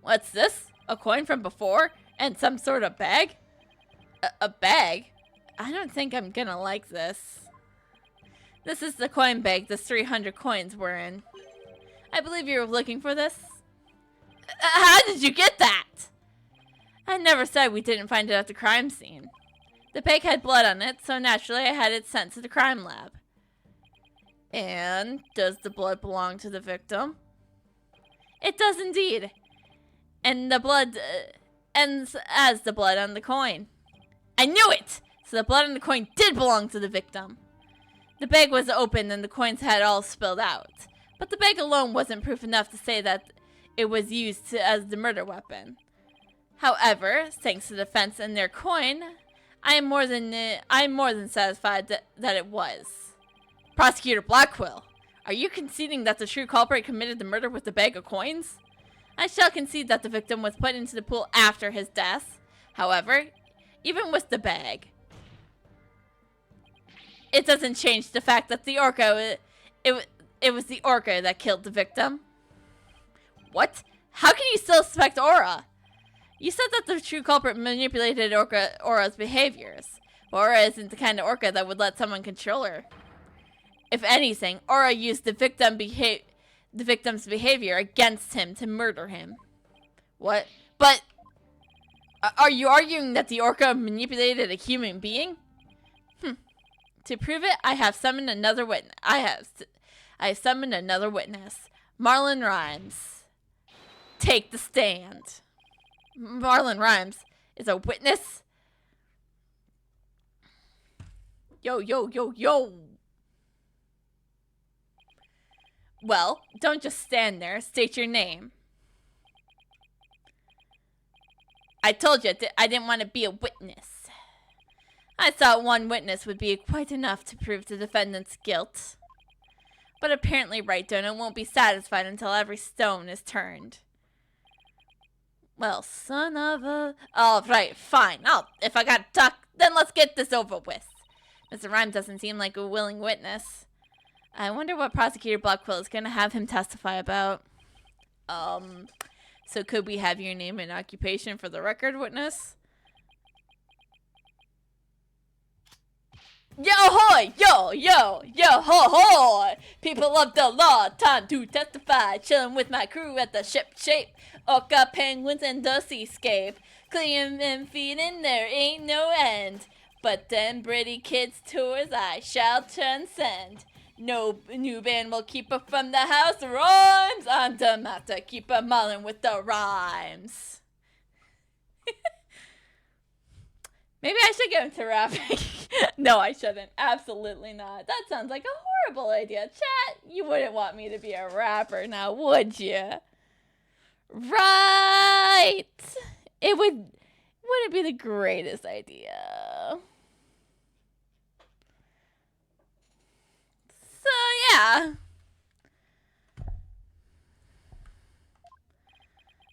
What's this? A coin from before? And some sort of bag? A bag? I don't think I'm gonna like this. This is the coin bag the 300 coins were in. I believe you were looking for this? How did you get that? I never said we didn't find it at the crime scene. The bag had blood on it, so naturally I had it sent to the crime lab. And does the blood belong to the victim? It does indeed. And the blood ends as the blood on the coin. I knew it! So the blood on the coin did belong to the victim. The bag was open and the coins had all spilled out. But the bag alone wasn't proof enough to say that it was used as the murder weapon. However, thanks to the defense and their coin, I am more than satisfied that it was. Prosecutor Blackquill, are you conceding that the true culprit committed the murder with the bag of coins? I shall concede that the victim was put into the pool after his death. However, even with the bag, it doesn't change the fact that the Orca, it was the Orca that killed the victim. What? How can you still suspect Aura? You said that the true culprit manipulated Aura's behaviors. But Aura isn't the kind of Orca that would let someone control her. If anything, Aura used the victim's behavior against him to murder him. What? But are you arguing that the Orca manipulated a human being? To prove it, I have summoned another witness. I have summoned another witness. Marlon Rhymes. Take the stand. Marlon Rhymes is a witness? Yo, yo, yo, yo. Well, don't just stand there. State your name. I told you I didn't want to be a witness. I thought one witness would be quite enough to prove the defendant's guilt. But apparently Wright Dono won't be satisfied until every stone is turned. Well, son of a... Alright, fine. If I gotta talk, then let's get this over with. Mr. Rhymes doesn't seem like a willing witness. I wonder what Prosecutor Blackquill is gonna have him testify about. So could we have your name and occupation for the record, witness? Yo hoy! Yo, yo, yo ho ho! People of the law, time to testify. Chilling with my crew at the ship shape. Orca, penguins, and the seascape. Clean and feeding, there ain't no end. But them pretty kids' tours I shall transcend. No new band will keep her from the house of rhymes. I'm the master, keep her mulling with the rhymes. Maybe I should get into rapping. No, I shouldn't. Absolutely not. That sounds like a horrible idea. Chat, you wouldn't want me to be a rapper now, would you? Right. It wouldn't be the greatest idea. So, yeah.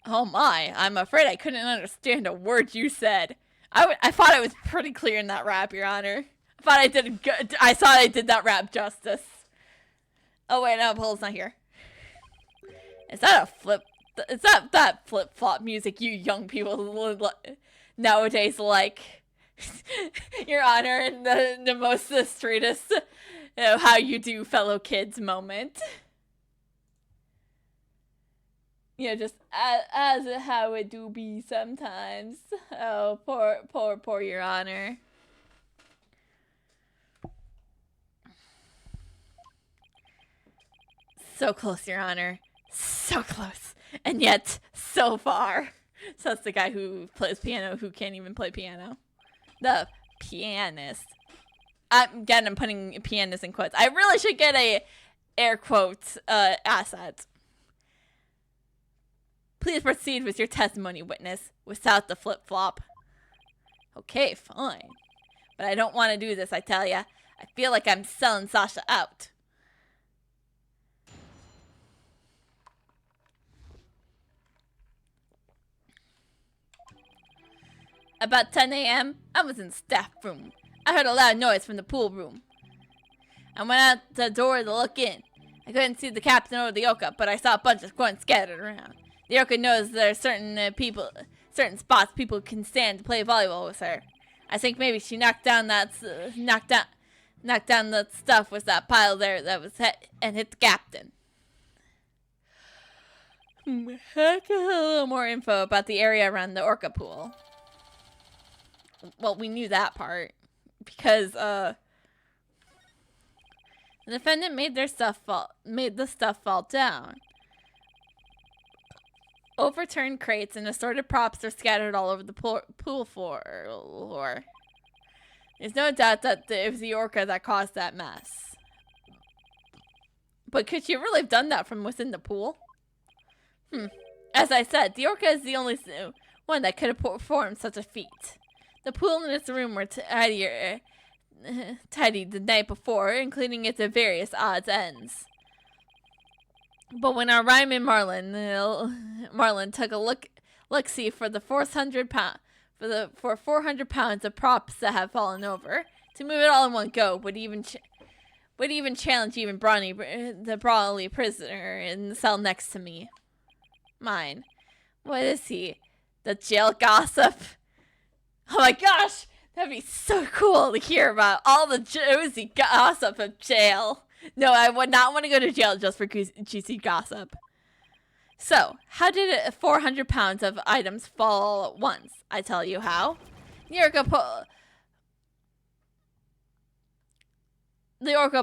Oh my, I'm afraid I couldn't understand a word you said. I thought I was pretty clear in that rap, Your Honor. I thought I did that rap justice. Oh wait, no, Paul's not here. Is that a flip? Is that flip-flop music you young people nowadays like? Your Honor, and the most the straightest how you do fellow kids moment. You know, just as how it do be sometimes. Oh, poor Your Honor. So close, Your Honor. So close. And yet, so far. So that's the guy who plays piano who can't even play piano. The pianist. Again, I'm putting pianist in quotes. I really should get a air quotes asset. Please proceed with your testimony, witness, without the flip-flop. Okay, fine. But I don't want to do this, I tell ya. I feel like I'm selling Sasha out. About 10 a.m., I was in the staff room. I heard a loud noise from the pool room. I went out the door to look in. I couldn't see the captain or the Orca, but I saw a bunch of coins scattered around. The Orca knows there are certain spots people can stand to play volleyball with her. I think maybe she knocked down the stuff with that pile there that was and hit the captain. Heck, a little more info about the area around the Orca pool. Well, we knew that part because the defendant made the stuff fall down. Overturned crates and assorted props are scattered all over the pool floor. There's no doubt that it was the Orca that caused that mess. But could she really have done that from within the pool? As I said, the Orca is the only one that could have performed such a feat. The pool and its room were tidied the night before, including its various odds ends. But when our Ryman Marlin took a look-see for the 400 pounds of props that have fallen over, to move it all in one go would even challenge even Brawny, the brawly prisoner in the cell next to me. Mine. What is he? The jail gossip? Oh my gosh! That'd be so cool to hear about all the juicy gossip of jail. No, I would not want to go to jail just for juicy gossip. So, how did 400 pounds of items fall all at once? I tell you how. The Orca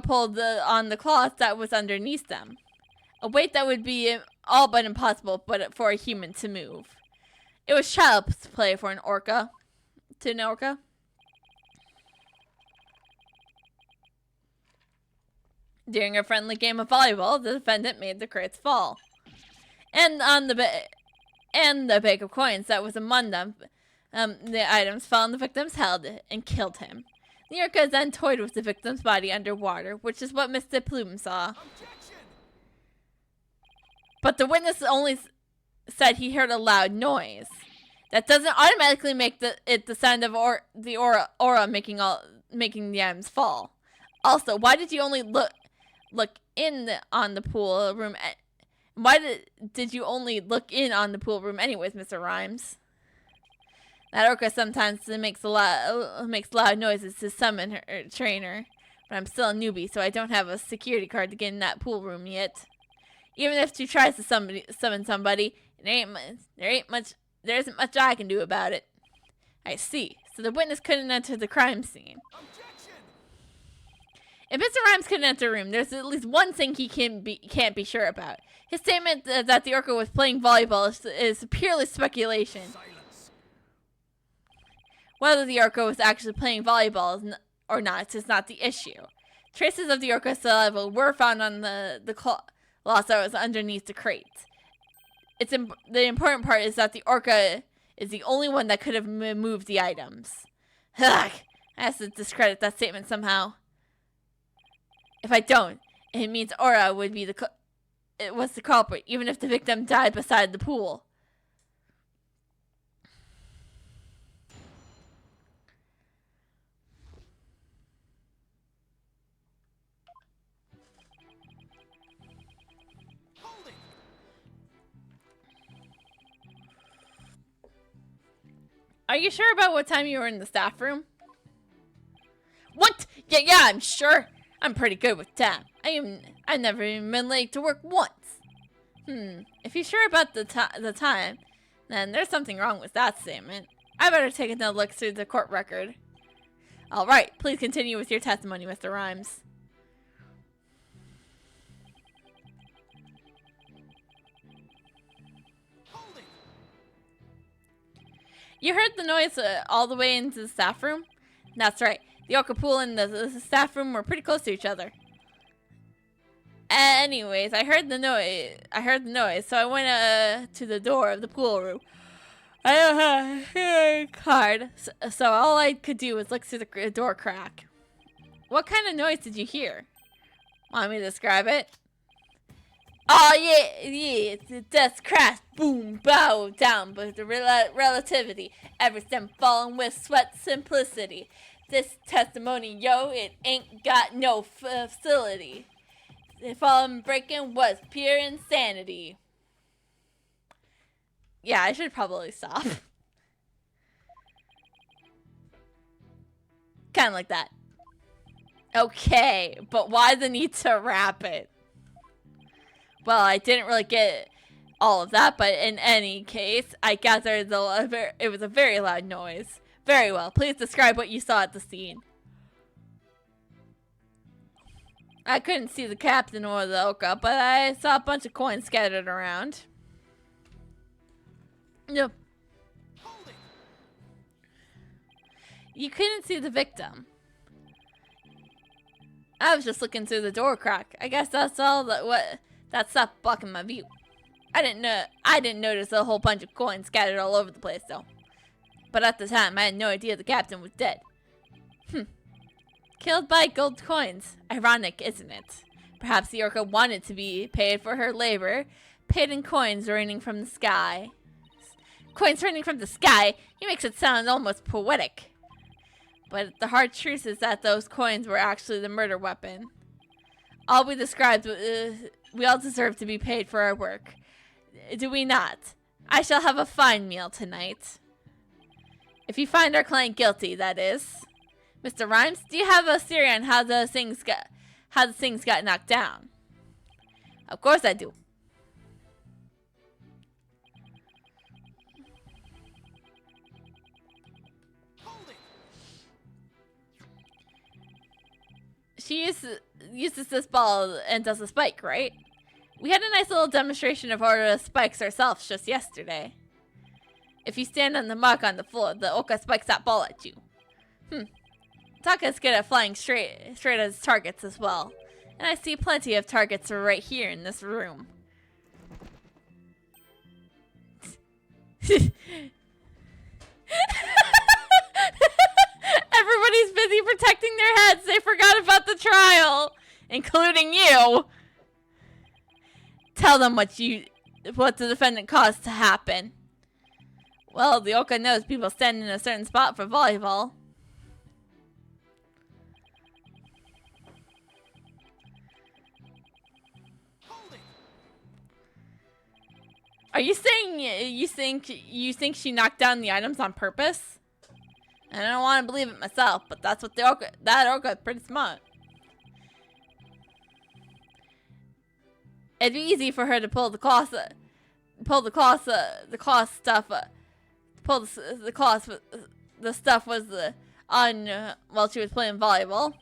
pulled on the cloth that was underneath them. A weight that would be all but impossible for a human to move. It was child's play for an Orca. To an Orca. During a friendly game of volleyball, the defendant made the crates fall. And the bag of coins that was among them, the items fell on the victim's head and killed him. The Orca then toyed with the victim's body underwater, which is what Mr. Plume saw. Objection! But the witness only said he heard a loud noise. That doesn't automatically make the sound of the aura making the items fall. Also, why did you only look in on the pool room? Why did you only look in on the pool room anyways, Mr. Rhymes? That Orca sometimes makes loud noises to summon her trainer, but I'm still a newbie, so I don't have a security card to get in that pool room yet. Even if she tries to summon somebody, there isn't much I can do about it. I see. So the witness couldn't enter the crime scene. Objection! If Mr. Rhymes couldn't enter a room, there's at least one thing he can't be sure about. His statement that the Orca was playing volleyball is purely speculation. Silence. Whether the Orca was actually playing volleyball or not is not the issue. Traces of the Orca's saliva were found on the cloth that was underneath the crate. The important part is that the Orca is the only one that could have moved the items. Ugh, I have to discredit that statement somehow. If I don't, it means Aura would be it was the culprit, even if the victim died beside the pool. Holding! Are you sure about what time you were in the staff room? What? Yeah, I'm sure. I'm pretty good with time. I've never even been late to work once. If you're sure about the time, then there's something wrong with that statement. I better take another look through the court record. All right, please continue with your testimony, Mr. Rhymes. Hold it! You heard the noise all the way into the staff room? That's right. The Orca pool and the staff room were pretty close to each other. Anyways, I heard the noise, so I went to the door of the pool room. I don't have a card, so all I could do was look through the door crack. What kind of noise did you hear? Want me to describe it? Oh yeah, it's a dust crash, boom, bow, down, but the relativity, every stem falling with sweat simplicity. This testimony, yo, it ain't got no facility. If I'm breaking was pure insanity. Yeah, I should probably stop. Kind of like that. Okay, but why the need to wrap it? Well, I didn't really get all of that, but in any case, I gather it was a very loud noise. Very well. Please describe what you saw at the scene. I couldn't see the captain or the Orca, but I saw a bunch of coins scattered around. Yep. Hold it! You couldn't see the victim. I was just looking through the door crack. I guess that's all that stuff blocking my view. I didn't notice a whole bunch of coins scattered all over the place though. But at the time, I had no idea the captain was dead. Killed by gold coins. Ironic, isn't it? Perhaps the Orca wanted to be paid for her labor, paid in coins raining from the sky. Coins raining from the sky? He makes it sound almost poetic. But the hard truth is that those coins were actually the murder weapon. All we described, we all deserve to be paid for our work. Do we not? I shall have a fine meal tonight. If you find our client guilty, that is. Mr. Rhymes, do you have a theory on how the things got knocked down? Of course I do. Hold it! She uses this ball and does a spike, right? We had a nice little demonstration of our spikes ourselves just yesterday. If you stand on the mark on the floor, the Orca spikes that ball at you. Taka's good at flying straight as targets as well. And I see plenty of targets right here in this room. Everybody's busy protecting their heads. They forgot about the trial, including you. Tell them what the defendant caused to happen. Well, the Orca knows people stand in a certain spot for volleyball. Hold it! Are you saying you think she knocked down the items on purpose? I don't want to believe it myself, but that's what that Orca is pretty smart. It'd be easy for her to pull the cloth stuff was on while she was playing volleyball.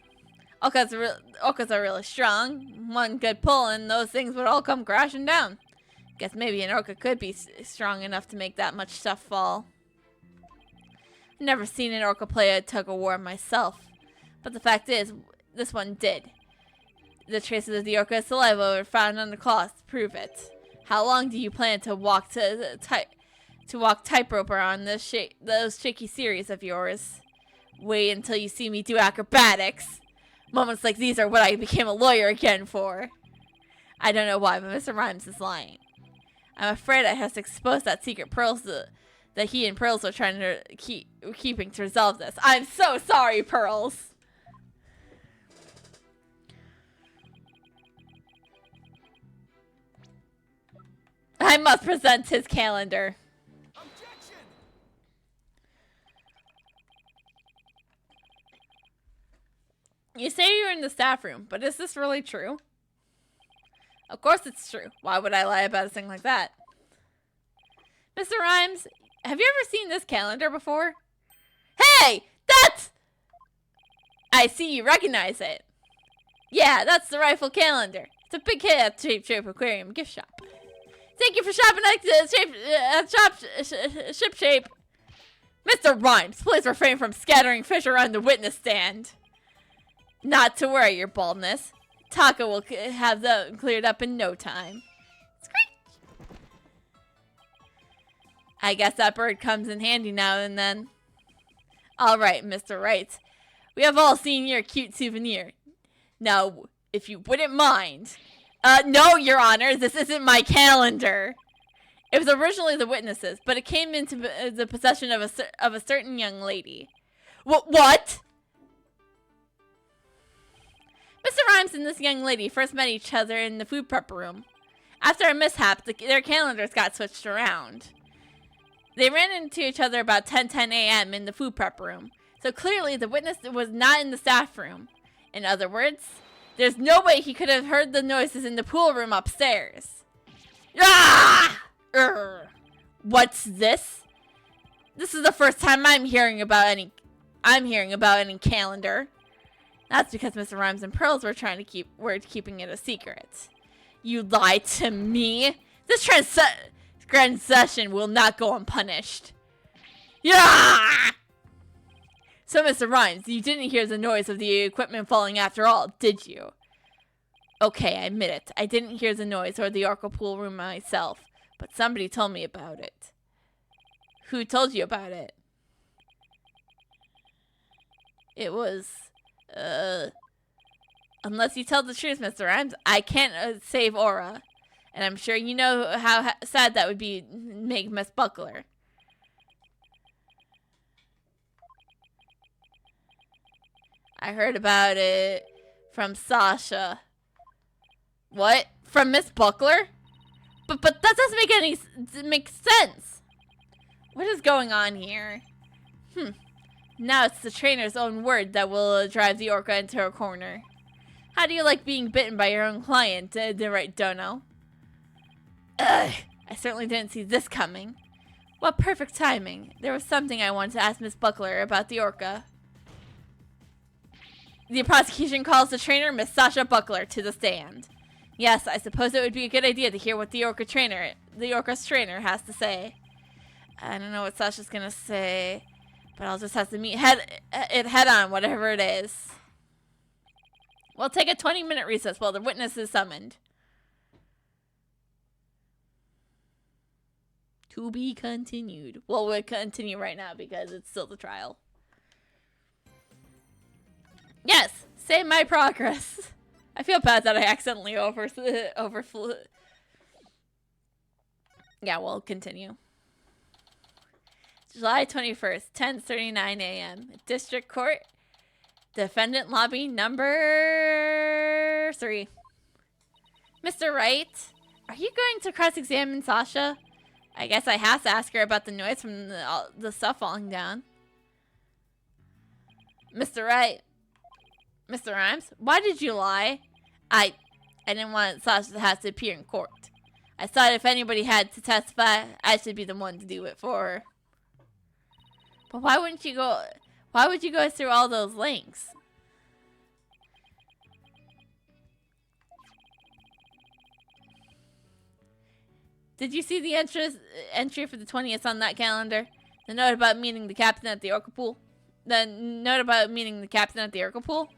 Orcas are really strong. One good pull and those things would all come crashing down. Guess maybe an Orca could be strong enough to make that much stuff fall. I've never seen an Orca play a tug-of-war myself, but the fact is, this one did. The traces of the Orca's saliva were found on the cloth to prove it. How long do you plan to walk tightrope on those shaky series of yours? Wait until you see me do acrobatics. Moments like these are what I became a lawyer again for. I don't know why, but Mr. Rhymes is lying. I'm afraid I have to expose that secret Pearls that he and Pearls are trying to keeping to resolve this. I'm so sorry, Pearls. I must present his calendar. Objection! You say you're in the staff room, but is this really true? Of course it's true. Why would I lie about a thing like that? Mr. Rhymes, have you ever seen this calendar before? Hey! That's... I see you recognize it. Yeah, that's the Rifle calendar. It's a big hit at the Shape Aquarium gift shop. Thank you for shopping at Ship Shape. Mr. Rhymes, please refrain from scattering fish around the witness stand. Not to worry, your baldness. Taka will have them cleared up in no time. Screech! I guess that bird comes in handy now and then. Alright, Mr. Wright. We have all seen your cute souvenir. Now, if you wouldn't mind... no, Your Honor, this isn't my calendar. It was originally the witness's, but it came into the possession of a certain young lady. What? Mr. Rhymes and this young lady first met each other in the food prep room. After a mishap, their calendars got switched around. They ran into each other about 10:10 a.m. in the food prep room, so clearly the witness was not in the staff room. In other words, there's no way he could have heard the noises in the pool room upstairs. Ah! What's this? This is the first time I'm hearing about any calendar. That's because Mr. Rhymes and Pearls were keeping it a secret. You lied to me? This transgression will not go unpunished. Yeah! So, Mr. Rhymes, you didn't hear the noise of the equipment falling after all, did you? Okay, I admit it. I didn't hear the noise or the Orca pool room myself, but somebody told me about it. Who told you about it? It was, unless you tell the truth, Mr. Rhymes, I can't save Aura. And I'm sure you know how sad that would be, make Miss Buckler. I heard about it from Sasha. What? From Miss Buckler? But that doesn't make sense. What is going on here? Now it's the trainer's own word that will drive the Orca into a corner. How do you like being bitten by your own client, the Wright dono? Ugh, I certainly didn't see this coming. What perfect timing. There was something I wanted to ask Miss Buckler about the Orca. The prosecution calls the trainer, Miss Sasha Buckler, to the stand. Yes, I suppose it would be a good idea to hear what the Orca's trainer has to say. I don't know what Sasha's gonna say, but I'll just have to meet head on, whatever it is. We'll take a 20-minute recess while the witness is summoned. To be continued. Well, we'll continue right now because it's still the trial. Yes, save my progress. I feel bad that I accidentally overflew. Yeah, we'll continue. July 21st, 10:39 a.m. District Court. Defendant lobby number 3. Mr. Wright, are you going to cross-examine Sasha? I guess I have to ask her about the noise from the stuff falling down. Mr. Wright. Mr. Rhymes, why did you lie? I didn't want Sasha to have to appear in court. I thought if anybody had to testify, I should be the one to do it for her. But why would you go through all those links? Did you see the entry for the 20th on that calendar? The note about meeting the captain at the Orca pool? The note about meeting the captain at the Orca pool?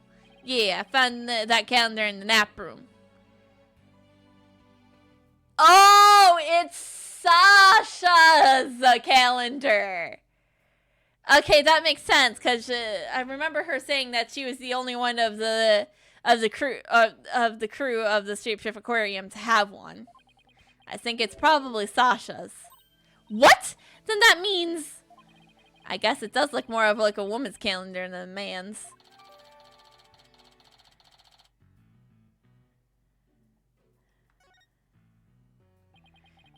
Yeah, I found that calendar in the nap room. Oh, it's Sasha's calendar. Okay, that makes sense because I remember her saying that she was the only one of the crew of the Shapeshift Aquarium to have one. I think it's probably Sasha's. What? Then that means, I guess it does look more of like a woman's calendar than a man's.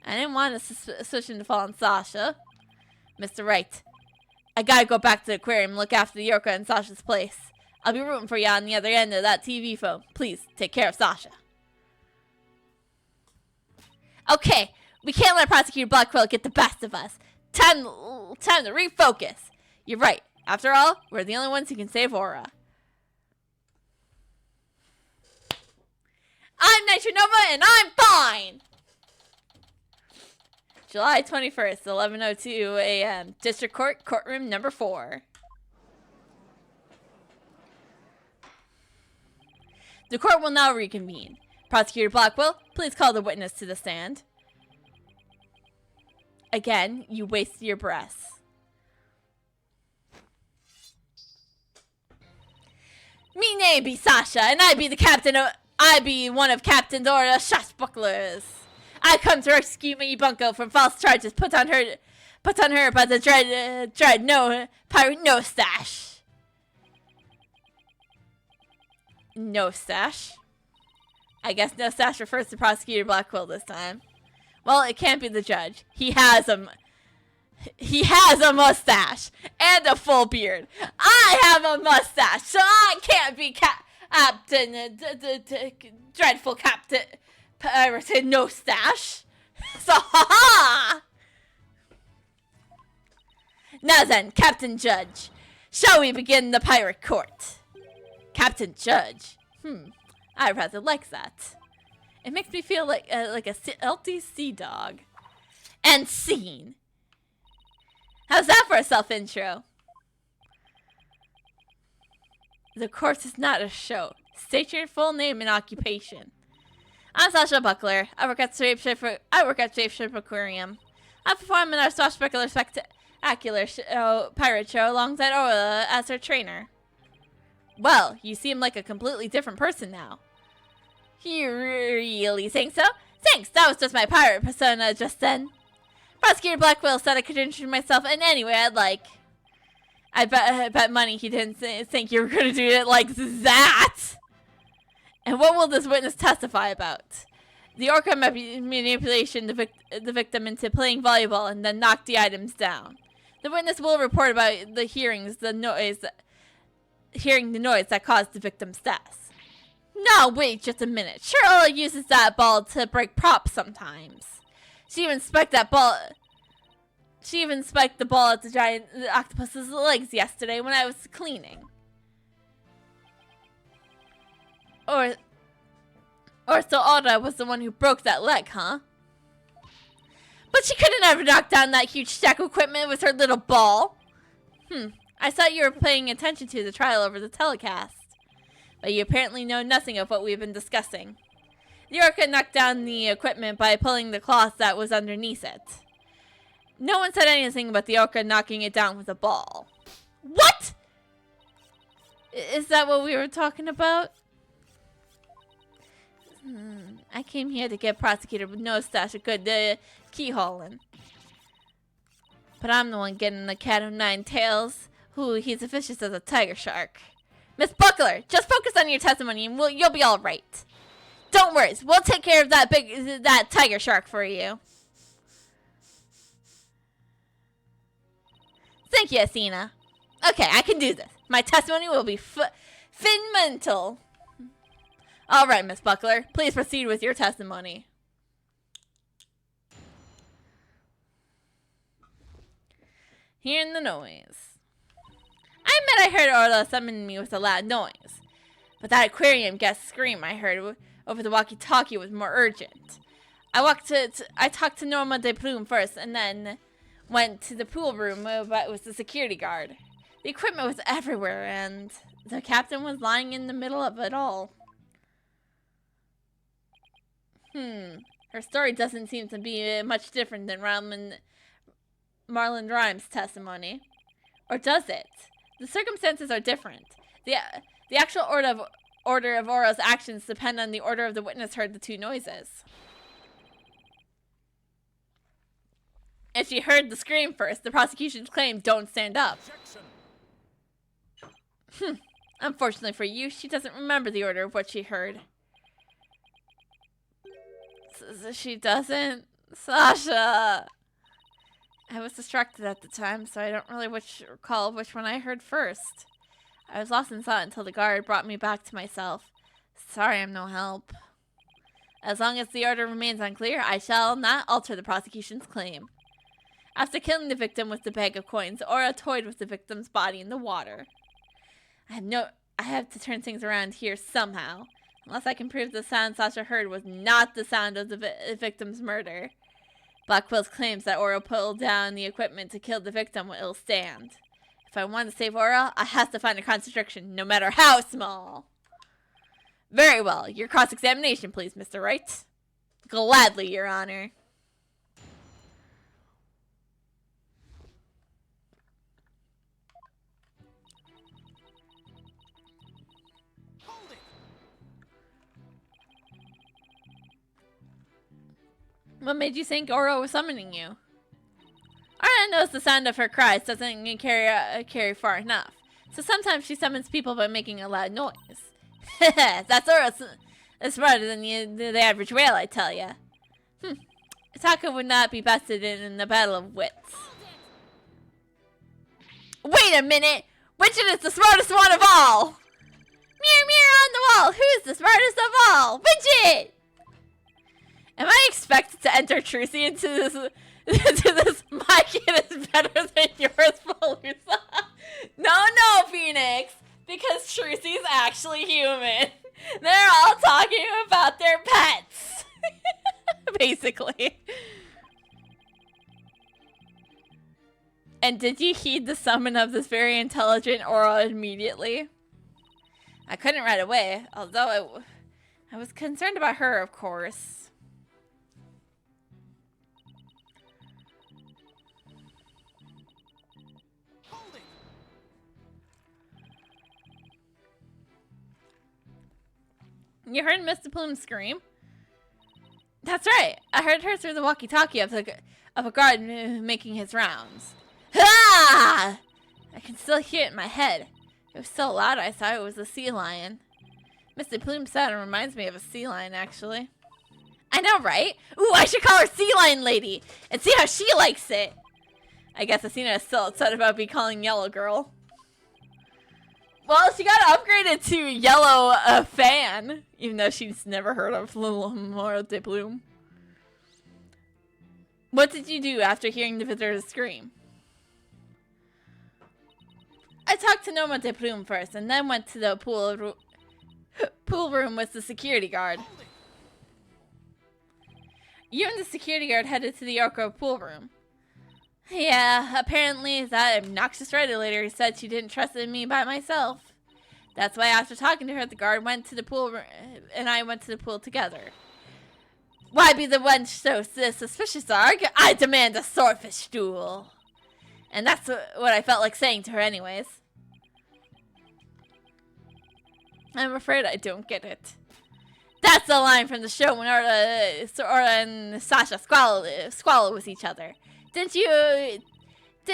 I didn't want a suspicion to fall on Sasha. Mr. Wright, I gotta go back to the aquarium and look after the Orca in Sasha's place. I'll be rooting for you on the other end of that TV phone. Please, take care of Sasha. Okay, we can't let Prosecutor Blackwell get the best of us. Time to refocus. You're right. After all, we're the only ones who can save Aura. I'm Nitro Nova, and I'm fine! July 21st, 11:02 a.m. District Court, courtroom number 4. The court will now reconvene. Prosecutor Blackwell, please call the witness to the stand. Again, you waste your breaths. Me name be Sasha, and I be one of Captain Dora's shashbucklers. I come to rescue my bunko from false charges put on her by the dread pirate No Stash. No Stash? I guess No Stash refers to Prosecutor Blackwell this time. Well, it can't be the judge. He has a mustache and a full beard. I have a mustache, so I can't be Captain Dreadful Captain Pirate No Stash. So ha! Now then, Captain Judge, shall we begin the pirate court? Captain Judge. I rather like that. It makes me feel like a salty sea dog. And scene. How's that for a self-intro? The court is not a show. State your full name and occupation. I'm Sasha Buckler. I work at Shapeship Aquarium. I perform in our swashbuckler spectacular pirate show alongside Orla as her trainer. Well, you seem like a completely different person now. You really think so? Thanks, that was just my pirate persona just then. Prosecutor Blackwell said I could introduce myself in any way I'd like. I bet money he didn't think you were going to do it like that. And what will this witness testify about? The Orca manipulation the victim into playing volleyball and then knocked the items down. The witness will report about the hearing the noise that caused the victim's death. No, wait just a minute. Cheryl uses that ball to break props sometimes. She even spiked the ball at the giant octopus's legs yesterday when I was cleaning. Or so Orca was the one who broke that leg, huh? But she couldn't ever knock down that huge stack of equipment with her little ball. I thought you were paying attention to the trial over the telecast. But you apparently know nothing of what we've been discussing. The Orca knocked down the equipment by pulling the cloth that was underneath it. No one said anything about the Orca knocking it down with a ball. What? Is that what we were talking about? I came here to get Prosecutor No Stash a good keyholing. But I'm the one getting the cat of nine tails. He's as vicious as a tiger shark. Miss Buckler, just focus on your testimony and you'll be all right. Don't worry, we'll take care of that tiger shark for you. Thank you, Athena. Okay, I can do this. My testimony will be fundamental. All right, Miss Buckler, please proceed with your testimony. Hearing the noise. I admit I heard Orla summon me with a loud noise. But that aquarium guest scream I heard over the walkie-talkie was more urgent. I talked to Norma de Plume first and then went to the pool room but it was the security guard. The equipment was everywhere and the captain was lying in the middle of it all. Her story doesn't seem to be much different than Marlon Rhymes' testimony. Or does it? The circumstances are different. The actual order of Aura's actions depend on the order of the witness heard the two noises. If she heard the scream first, the prosecution's claim don't stand up. Unfortunately for you, she doesn't remember the order of what she heard. She doesn't? Sasha! I was distracted at the time, so I don't really recall which one I heard first. I was lost in thought until the guard brought me back to myself. Sorry I'm no help. As long as the order remains unclear, I shall not alter the prosecution's claim. After killing the victim with the bag of coins, Aura toyed with the victim's body in the water. I have to turn things around here somehow. Unless I can prove the sound Sasha heard was not the sound of the victim's murder. Black Quill's claims that Aura pulled down the equipment to kill the victim will stand. If I want to save Aura, I have to find a contradiction, no matter how small. Very well. Your cross-examination, please, Mr. Wright. Gladly, Your Honor. Hold it! What made you think Aura was summoning you? Aura knows the sound of her cries doesn't carry far enough, so sometimes she summons people by making a loud noise. That's Aura smarter than the average whale, I tell ya. Taka would not be bested in the battle of wits. Wait a minute! Widget is the smartest one of all! Mirror, mirror on the wall! Who's the smartest of all? Widget! Am I expected to enter Trucy into this? My kid is better than yours, Palooza. No, Phoenix! Because Trucy's actually human. They're all talking about their pets. Basically. And did you heed the summon of this very intelligent Aura immediately? I couldn't right away, although I was concerned about her, of course. Hold it! You heard Mr. Plume scream? That's right. I heard her through the walkie-talkie of a guard making his rounds. Ah! I can still hear it in my head. It was so loud I thought it was a sea lion. Mr. Plume's sound reminds me of a sea lion, actually. I know, right? Ooh, I should call her Sea Lion Lady and see how she likes it. I guess Athena is still upset about me calling Yellow Girl. Well, she got upgraded to Yellow Fan, even though she's never heard of L'Amour de Plume. What did you do after hearing the visitors scream? I talked to Noma de Plume first, and then went to the pool room with the security guard. Hold it! You and the security guard headed to the Orca pool room. Yeah, apparently that obnoxious regulator said she didn't trust in me by myself. That's why after talking to her, the guard went to the pool and I went to the pool together. Why be the one so suspicious, Arg? I demand a swordfish duel. And that's what I felt like saying to her anyways. I'm afraid I don't get it. That's the line from the show when Orca and Sasha squabble with each other. Didn't you do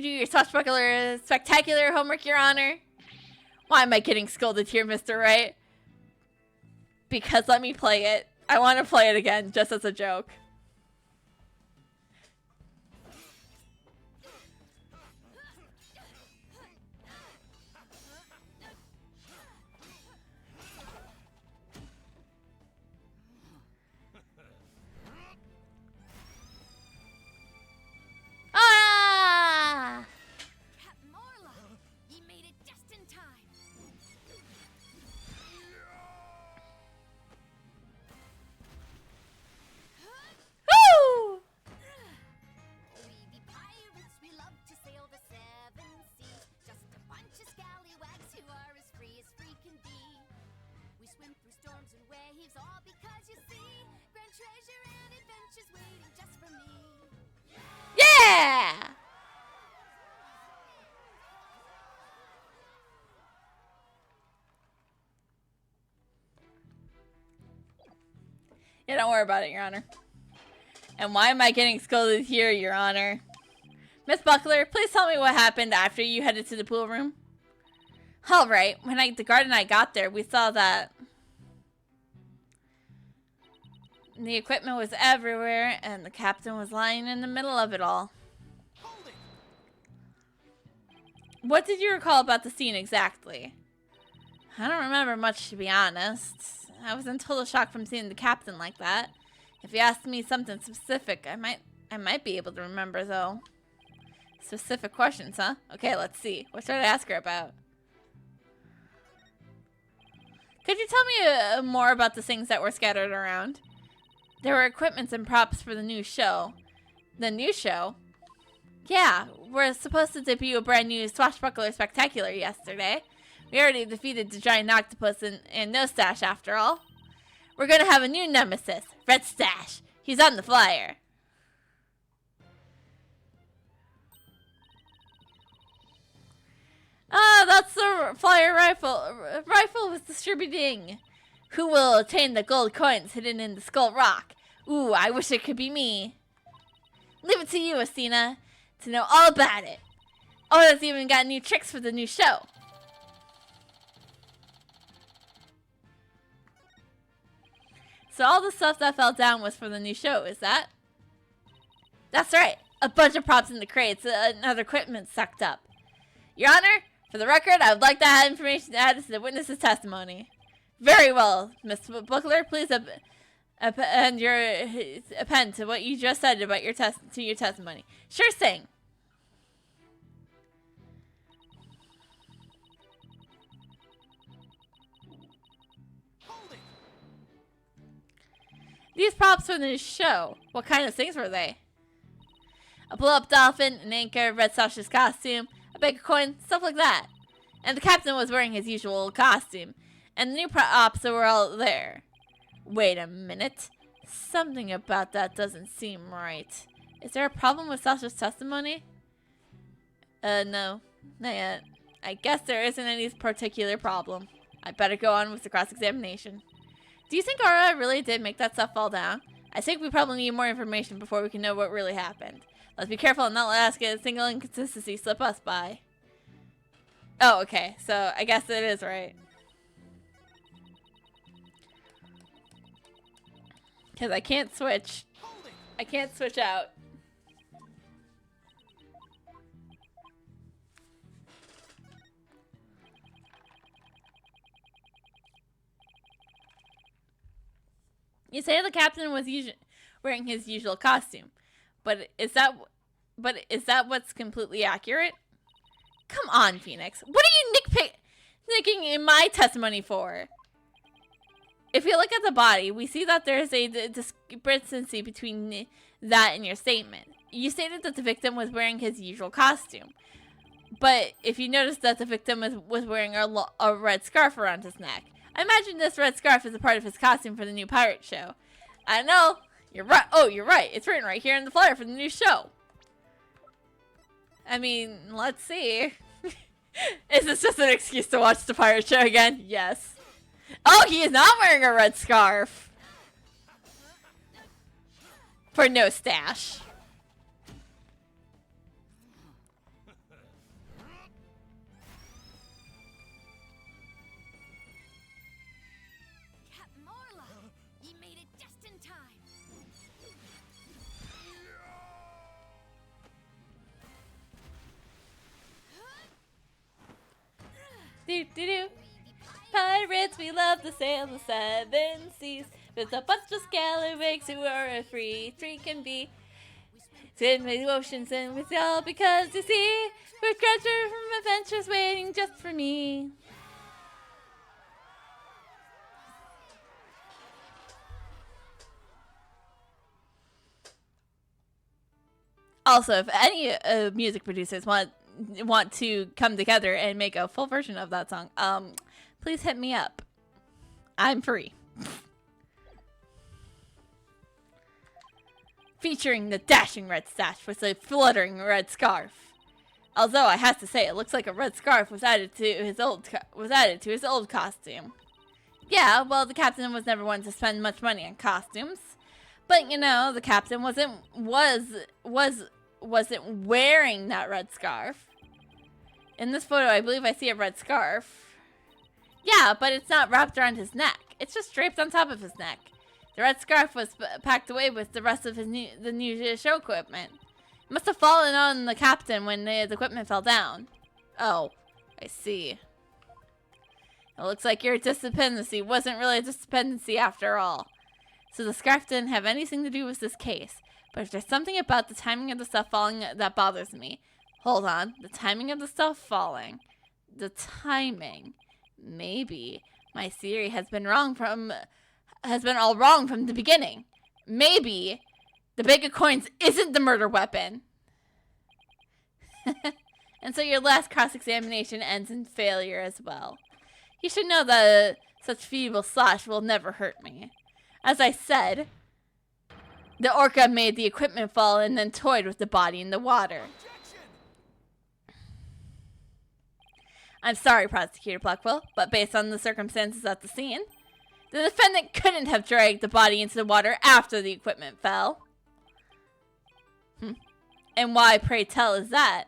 your spectacular homework, Your Honor? Why am I getting scolded here, Mr. Wright? Because let me play it. I want to play it again, just as a joke. Ah! Captain Orla, ye made it just in time. Woo! We be pirates, we love to sail the seven seas. Just a bunch of scallywags who are as free can be. We swim through storms and waves, all because you see, grand treasure and adventures waiting just for me. Yeah! Yeah, don't worry about it, Your Honor. And why am I getting scolded here, Your Honor? Miss Buckler, please tell me what happened after you headed to the pool room. All right, when the guard and I got there, we saw that the equipment was everywhere, and the captain was lying in the middle of it all. Hold it! What did you recall about the scene exactly? I don't remember much, to be honest. I was in total shock from seeing the captain like that. If you asked me something specific, I might be able to remember, though. Specific questions, huh? Okay, let's see. What should I ask her about? Could you tell me more about the things that were scattered around? There were equipments and props for the new show. The new show? Yeah, we're supposed to debut a brand new Swashbuckler Spectacular yesterday. We already defeated the giant octopus and No Stash after all. We're gonna have a new nemesis, Red Stash. He's on the flyer. Ah, that's the flyer rifle. Rifle was distributing. Who will attain the gold coins hidden in the Skull Rock? Ooh, I wish it could be me. Leave it to you, Athena, to know all about it. Oh, it's even got new tricks for the new show. So all the stuff that fell down was for the new show, is that? That's right. A bunch of props in the crates and other equipment sucked up. Your Honor, for the record, I would like to have information added to the witness's testimony. Very well, Miss Buckler. Please append to what you just said about your testimony. Sure thing. Hold it! These props for the show. What kind of things were they? A blow-up dolphin, an anchor, Red Sash's costume, a big coin, stuff like that. And the captain was wearing his usual costume. And the new props were all there. Wait a minute. Something about that doesn't seem right. Is there a problem with Sasha's testimony? No. Not yet. I guess there isn't any particular problem. I better go on with the cross-examination. Do you think Aura really did make that stuff fall down? I think we probably need more information before we can know what really happened. Let's be careful and not let a single inconsistency slip us by. Oh, okay. So, I guess it is right. Because I can't switch. I can't switch out. You say the captain was wearing his usual costume, but is that what's completely accurate? Come on, Phoenix. What are you nitpicking in my testimony for? If you look at the body, we see that there is a discrepancy between that and your statement. You stated that the victim was wearing his usual costume, but if you notice that the victim was wearing a red scarf around his neck. I imagine this red scarf is a part of his costume for the new pirate show. I know. You're right. Oh, you're right. It's written right here in the flyer for the new show. I mean, let's see. Is this just an excuse to watch the pirate show again? Yes. Oh, he is not wearing a red scarf. For No Stash. Captain Orla, you made it just in time. Do do do. Pirates, we love to sail the 7 seas with a bunch of scalawags who are as free can be. Swim the oceans and with y'all because you see, we're treasure from adventures waiting just for me. Also, if any music producers want to come together and make a full version of that song, please hit me up. I'm free. Featuring the dashing red stash with a fluttering red scarf. Although I have to say, it looks like a red scarf was added to his old costume. Yeah, well, the captain was never one to spend much money on costumes, but you know, the captain wasn't wearing that red scarf. In this photo, I believe I see a red scarf. Yeah, but it's not wrapped around his neck. It's just draped on top of his neck. The red scarf was packed away with the rest of the new show equipment. It must have fallen on the captain when the equipment fell down. Oh, I see. It looks like your disdependency wasn't really a disdependency after all. So the scarf didn't have anything to do with this case. But if there's something about the timing of the stuff falling that bothers me. Hold on. The timing of the stuff falling. The timing. Maybe my theory has been all wrong from the beginning. Maybe the bag of coins isn't the murder weapon. And so your last cross-examination ends in failure as well. You should know that such feeble slosh will never hurt me. As I said, the Orca made the equipment fall and then toyed with the body in the water. I'm sorry, Prosecutor Blackwell, but based on the circumstances at the scene, the defendant couldn't have dragged the body into the water after the equipment fell. And why, pray tell, is that?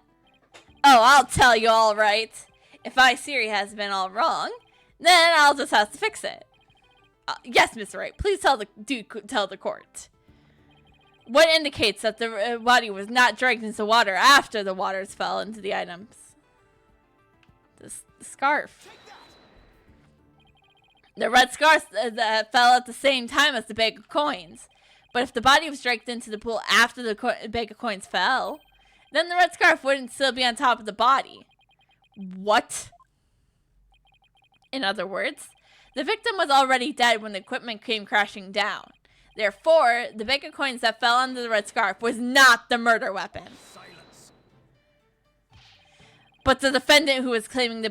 Oh, I'll tell you all right. If my theory has been all wrong, then I'll just have to fix it. Yes, Mr. Wright, please tell the court. What indicates that the body was not dragged into water after the waters fell into the items? The scarf. The red scarf that fell at the same time as the bag of coins. But if the body was dragged into the pool after the bag of coins fell, then the red scarf wouldn't still be on top of the body. What? In other words, the victim was already dead when the equipment came crashing down. Therefore, the bag of coins that fell onto the red scarf was not the murder weapon. Silence. But the defendant who was claiming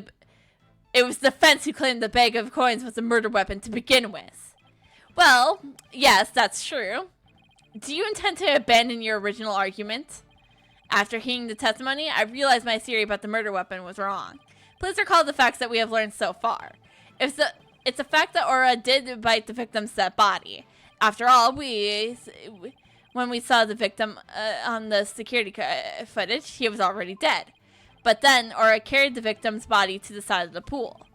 it was the defense who claimed the bag of coins was a murder weapon to begin with. Well, yes, that's true. Do you intend to abandon your original argument? After hearing the testimony, I realized my theory about the murder weapon was wrong. Please recall the facts that we have learned so far. It's a fact that Orca did bite the victim's dead body. After all, when we saw the victim on the security footage, he was already dead. But then Orca carried the victim's body to the side of the pool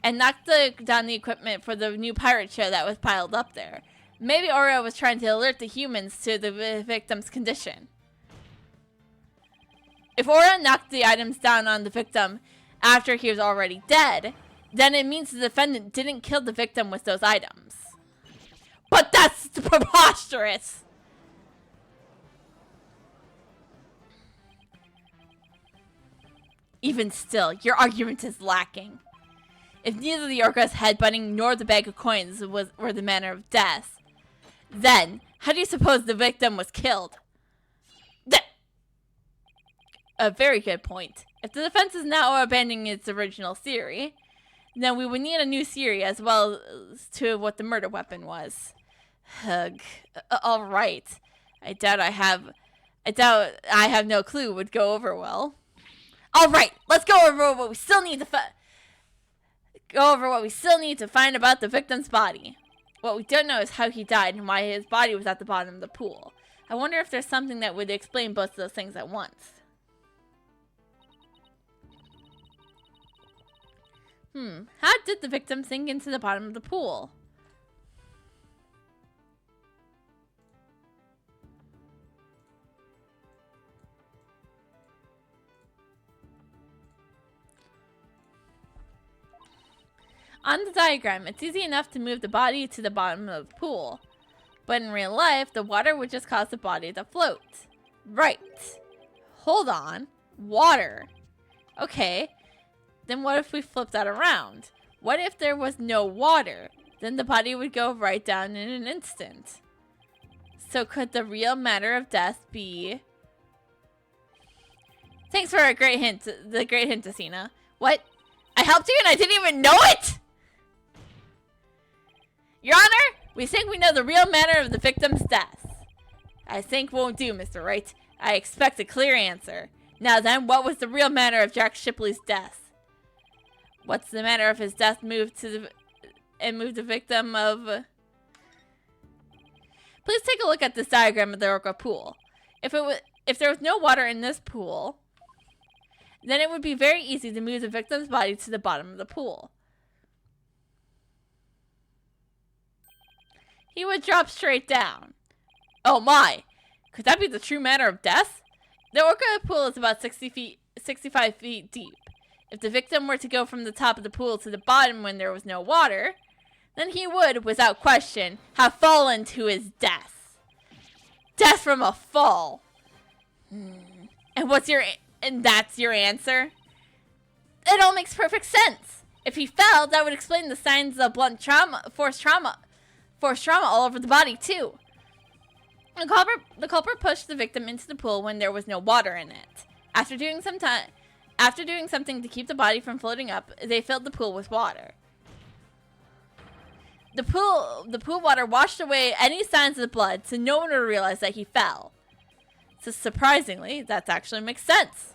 and knocked down the equipment for the new pirate show that was piled up there. Maybe Orca was trying to alert the humans to the victim's condition. If Orca knocked the items down on the victim after he was already dead, then it means the defendant didn't kill the victim with those items. But that's preposterous! Even still, your argument is lacking. If neither the Orca's headbutting nor the bag of coins were the manner of death, then how do you suppose the victim was killed? A very good point. If the defense is now abandoning its original theory, then we would need a new theory as well as to what the murder weapon was. Ugh. All right. I doubt I have no clue would go over well. All right, let's go over what we still need to find about the victim's body. What we don't know is how he died and why his body was at the bottom of the pool. I wonder if there's something that would explain both of those things at once. How did the victim sink into the bottom of the pool? On the diagram, it's easy enough to move the body to the bottom of the pool. But in real life, the water would just cause the body to float. Right. Hold on. Water. Okay. Then what if we flip that around? What if there was no water? Then the body would go right down in an instant. So could the real matter of death be... Thanks for the great hint, Destinies. What? I helped you and I didn't even know it? Your Honor, we think we know the real manner of the victim's death. I think won't do, Mr. Wright. I expect a clear answer. Now then, what was the real manner of Jack Shipley's death? What's the manner of his death moved the victim of... Please take a look at this diagram of the Orca pool. If there was no water in this pool, then it would be very easy to move the victim's body to the bottom of the pool. He would drop straight down. Oh my! Could that be the true manner of death? The Orca pool is about 65 feet deep. If the victim were to go from the top of the pool to the bottom when there was no water, then he would, without question, have fallen to his death. Death from a fall. And that's your answer? It all makes perfect sense. If he fell, that would explain the signs of blunt trauma, forced trauma all over the body too. The culprit pushed the victim into the pool when there was no water in it. After doing something to keep the body from floating up, they filled the pool with water. The pool water washed away any signs of blood, so no one would realize that he fell. So surprisingly, that actually makes sense.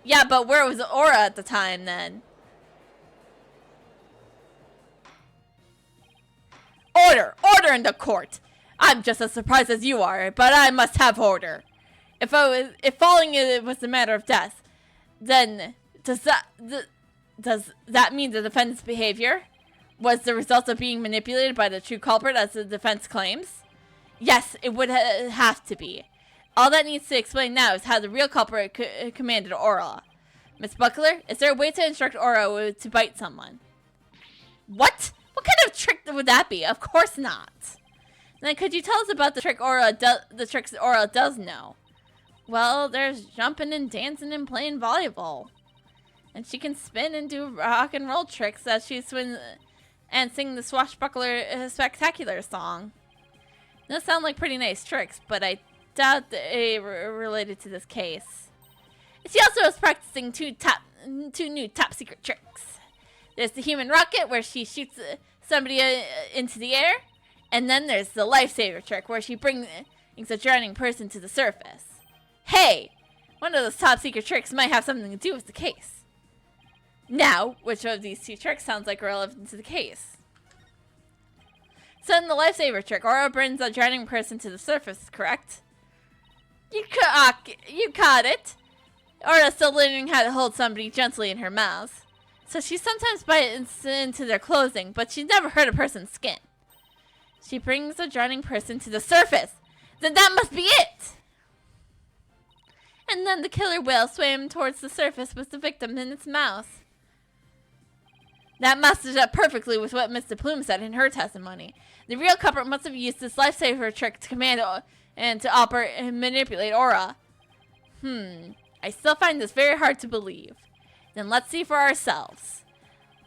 Yeah, but where was Orca at the time then? Order! Order in the court! I'm just as surprised as you are, but I must have order. If falling was a matter of death, then does that mean the defendant's behavior was the result of being manipulated by the true culprit, as the defense claims? Yes, it would have to be. All that needs to explain now is how the real culprit commanded Orca. Miss Buckler, is there a way to instruct Orca to bite someone? What? What kind of trick would that be? Of course not. Then could you tell us about the tricks Orca does know? Well, there's jumping and dancing and playing volleyball. And she can spin and do rock and roll tricks as she swings and sing the swashbuckler spectacular song. Those sound like pretty nice tricks, but I doubt they were related to this case. She also is practicing two new top secret tricks. There's the human rocket, where she shoots somebody into the air. And then there's the lifesaver trick, where she brings a drowning person to the surface. Hey! One of those top secret tricks might have something to do with the case. Now, which of these two tricks sounds like relevant to the case? So in the lifesaver trick, Orca brings a drowning person to the surface, correct? You caught it! Orca's still learning how to hold somebody gently in her mouth. So she sometimes bites into their clothing, but she's never hurt a person's skin. She brings a drowning person to the surface. Then that must be it! And then the killer whale swam towards the surface with the victim in its mouth. That matches up perfectly with what Mr. Plume said in her testimony. The real culprit must have used this lifesaver trick to command and to operate and manipulate Orca. I still find this very hard to believe. Then let's see for ourselves.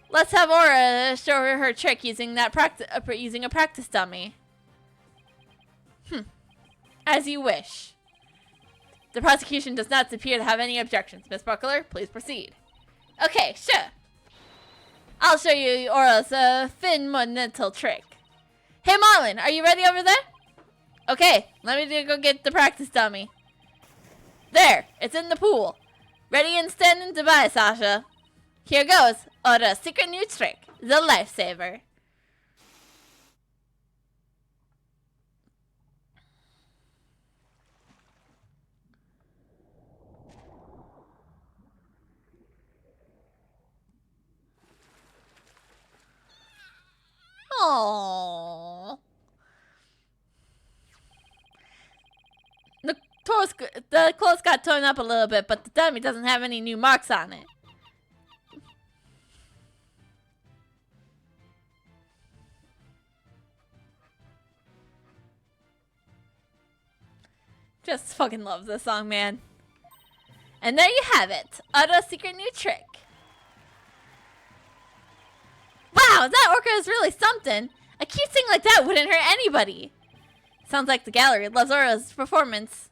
Let's have Orca show her trick using a practice dummy. As you wish. The prosecution does not appear to have any objections. Miss Buckler, please proceed. Okay, sure. I'll show you Orca's fundamental trick. Hey Marlon, are you ready over there? Okay, let me go get the practice dummy. There, it's in the pool. Ready and standing by, Sasha. Here goes, Orca's secret new trick, the lifesaver. Aww. The clothes got torn up a little bit, but the dummy doesn't have any new marks on it. Just fucking love this song, man. And there you have it, Orca's secret new trick. Wow, that Orca is really something. A cute thing like that wouldn't hurt anybody. Sounds like the gallery loves Orca's performance.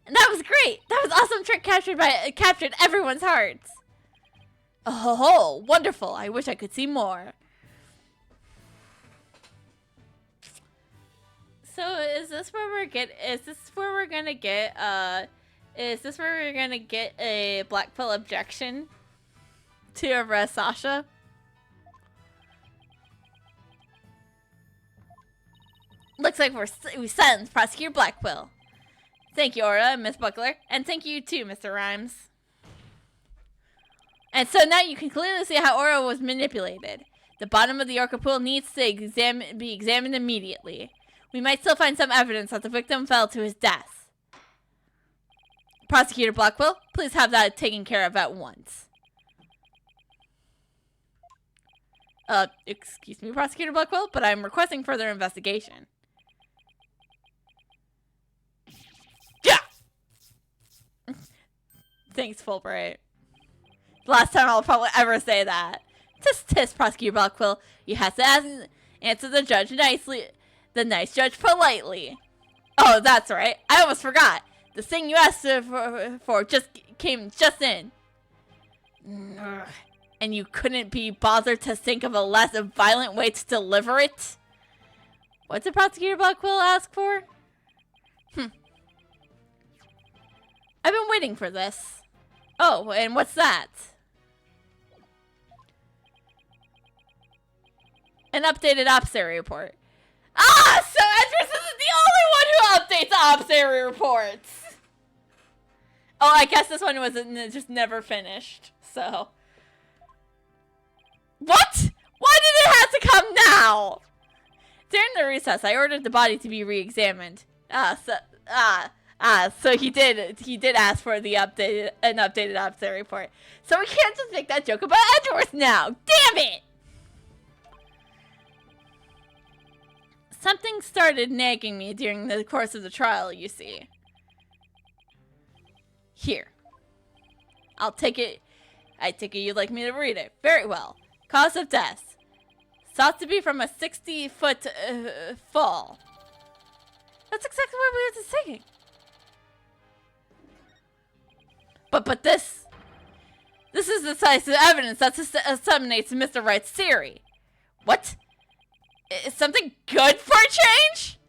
And that was great. That was awesome trick captured everyone's hearts. Oh, wonderful. I wish I could see more. So is this where we're gonna get a Blackpill objection to arrest Sasha? Looks like we silenced Prosecutor Blackpill. Thank you, Orca and Miss Buckler. And thank you too, Mr. Rhymes. And so now you can clearly see how Orca was manipulated. The bottom of the Orca pool needs to be examined immediately. We might still find some evidence that the victim fell to his death. Prosecutor Blackwell, please have that taken care of at once. Excuse me, Prosecutor Blackwell, but I'm requesting further investigation. Yeah! Thanks, Fulbright. Last time I'll probably ever say that. Tisk, Prosecutor Blackwell. You have to answer the judge nicely. The nice judge politely. Oh, that's right. I almost forgot. The thing you asked for just came just in. And you couldn't be bothered to think of a less violent way to deliver it? What did Prosecutor Blackwell ask for? I've been waiting for this. Oh, and what's that? An updated ops area report. Ah, so Edris isn't the only one who updates ops area reports. Oh, I guess this one wasn't just never finished. So, what? Why did it have to come now? During the recess, I ordered the body to be re-examined. So he did ask for the an updated ops area report. So we can't just make that joke about Edgeworth now. Damn it! Something started nagging me during the course of the trial, you see. Here. I'll take it. I take it you'd like me to read it. Very well. Cause of death. Thought to be from a 60-foot fall. That's exactly what we were saying. But this is the size of evidence that disseminates Mr. Wright's theory. What? Is something good for a change?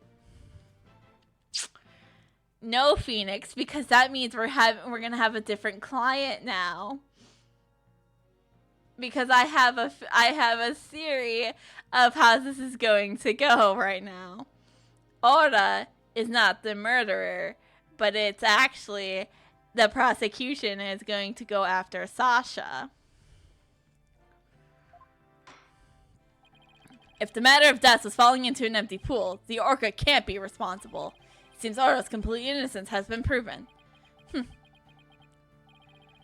No, Phoenix, because that means we're gonna have a different client now. Because I have a theory of how this is going to go right now. Orca is not the murderer, but it's actually the prosecution is going to go after Sasha. If the matter of death was falling into an empty pool, the Orca can't be responsible. It seems Orca's complete innocence has been proven.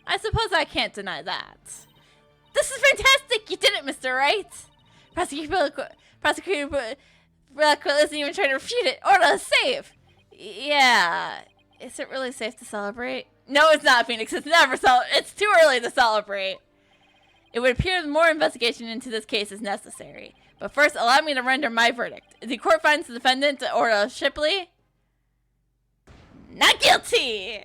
I suppose I can't deny that. This is fantastic! You did it, Mr. Wright! Prosecutor Blackwell isn't even trying to refute it. Orca is safe! Yeah. Is it really safe to celebrate? No, it's not, Phoenix. It's too early to celebrate. It would appear more investigation into this case is necessary. But first, allow me to render my verdict. The court finds the defendant, Orca Shipley, not guilty!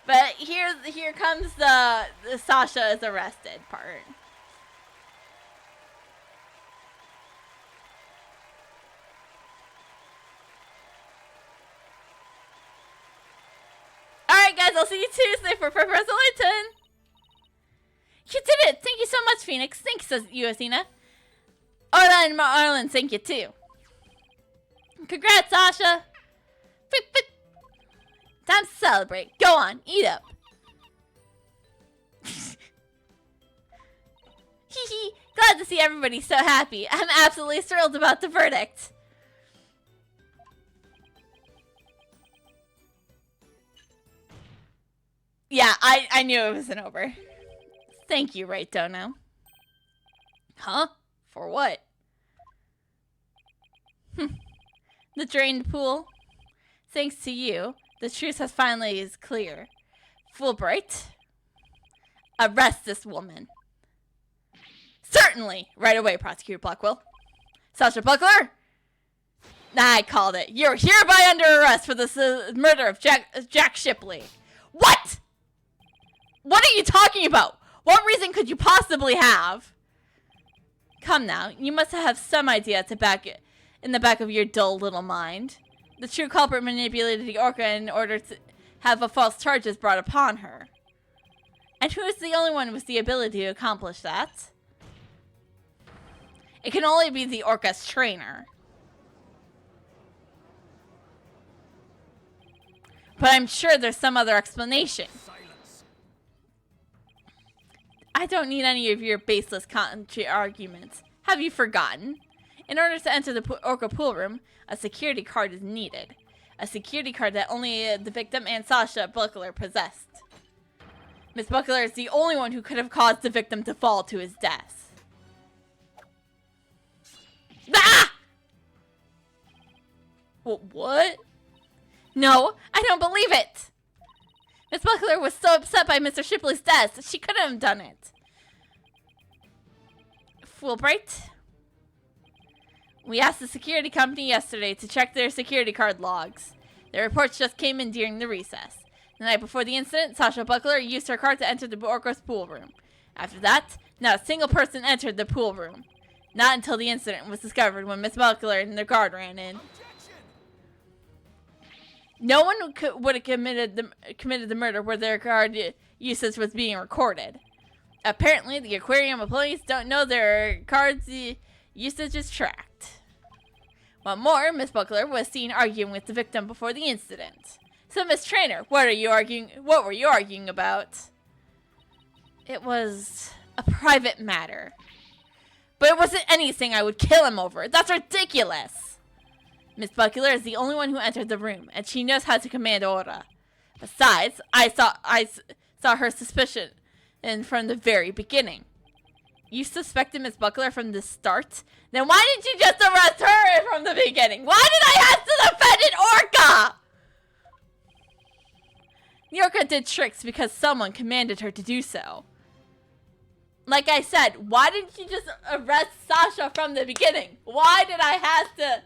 But here comes the Sasha is arrested part. Alright guys, I'll see you Tuesday for Professor Layton. You did it! Thank you so much, Phoenix. Thanks, Athena. Orca and Marlon, thank you too. Congrats, Sasha. Time to celebrate. Go on, eat up. Hee. Glad to see everybody so happy. I'm absolutely thrilled about the verdict. Yeah, I knew it wasn't over. Thank you, Right Dono. Huh? For what? The drained pool. Thanks to you, the truth has finally is clear. Fulbright, arrest this woman. Certainly! Right away, Prosecutor Blackwell. Sasha Buckler? I called it. You're hereby under arrest for the murder of Jack Shipley. What? What are you talking about? What reason could you possibly have? Come now, you must have some idea in the back of your dull little mind. The true culprit manipulated the Orca in order to have false charges brought upon her. And who is the only one with the ability to accomplish that? It can only be the Orca's trainer. But I'm sure there's some other explanation. Silence. I don't need any of your baseless arguments. Have you forgotten? In order to enter the Orca pool room, a security card is needed. a security card that only the victim and Sasha Buckler possessed. Miss Buckler is the only one who could have caused the victim to fall to his death. Ah! What? No, I don't believe it! Miss Buckler was so upset by Mr. Shipley's death, she couldn't have done it. Fulbright? We asked the security company yesterday to check their security card logs. The reports just came in during the recess. The night before the incident, Sasha Buckler used her card to enter the Orca's pool room. After that, not a single person entered the pool room. Not until the incident was discovered when Miss Buckler and the guard ran in. Objection! No one would have committed the murder where their card usage was being recorded. Apparently, the aquarium employees don't know their cards' usage is tracked. What more, Miss Buckler was seen arguing with the victim before the incident. So, Miss Trainer, what were you arguing about? It was a private matter. But it wasn't anything I would kill him over. That's ridiculous! Miss Buckler is the only one who entered the room, and she knows how to command Orca. Besides, I saw her suspicion from the very beginning. You suspected Miss Buckler from the start? Then why didn't you just arrest her from the beginning? Why did I have to defend an Orca? The Orca did tricks because someone commanded her to do so. Like I said, why didn't you just arrest Sasha from the beginning? Why did I have to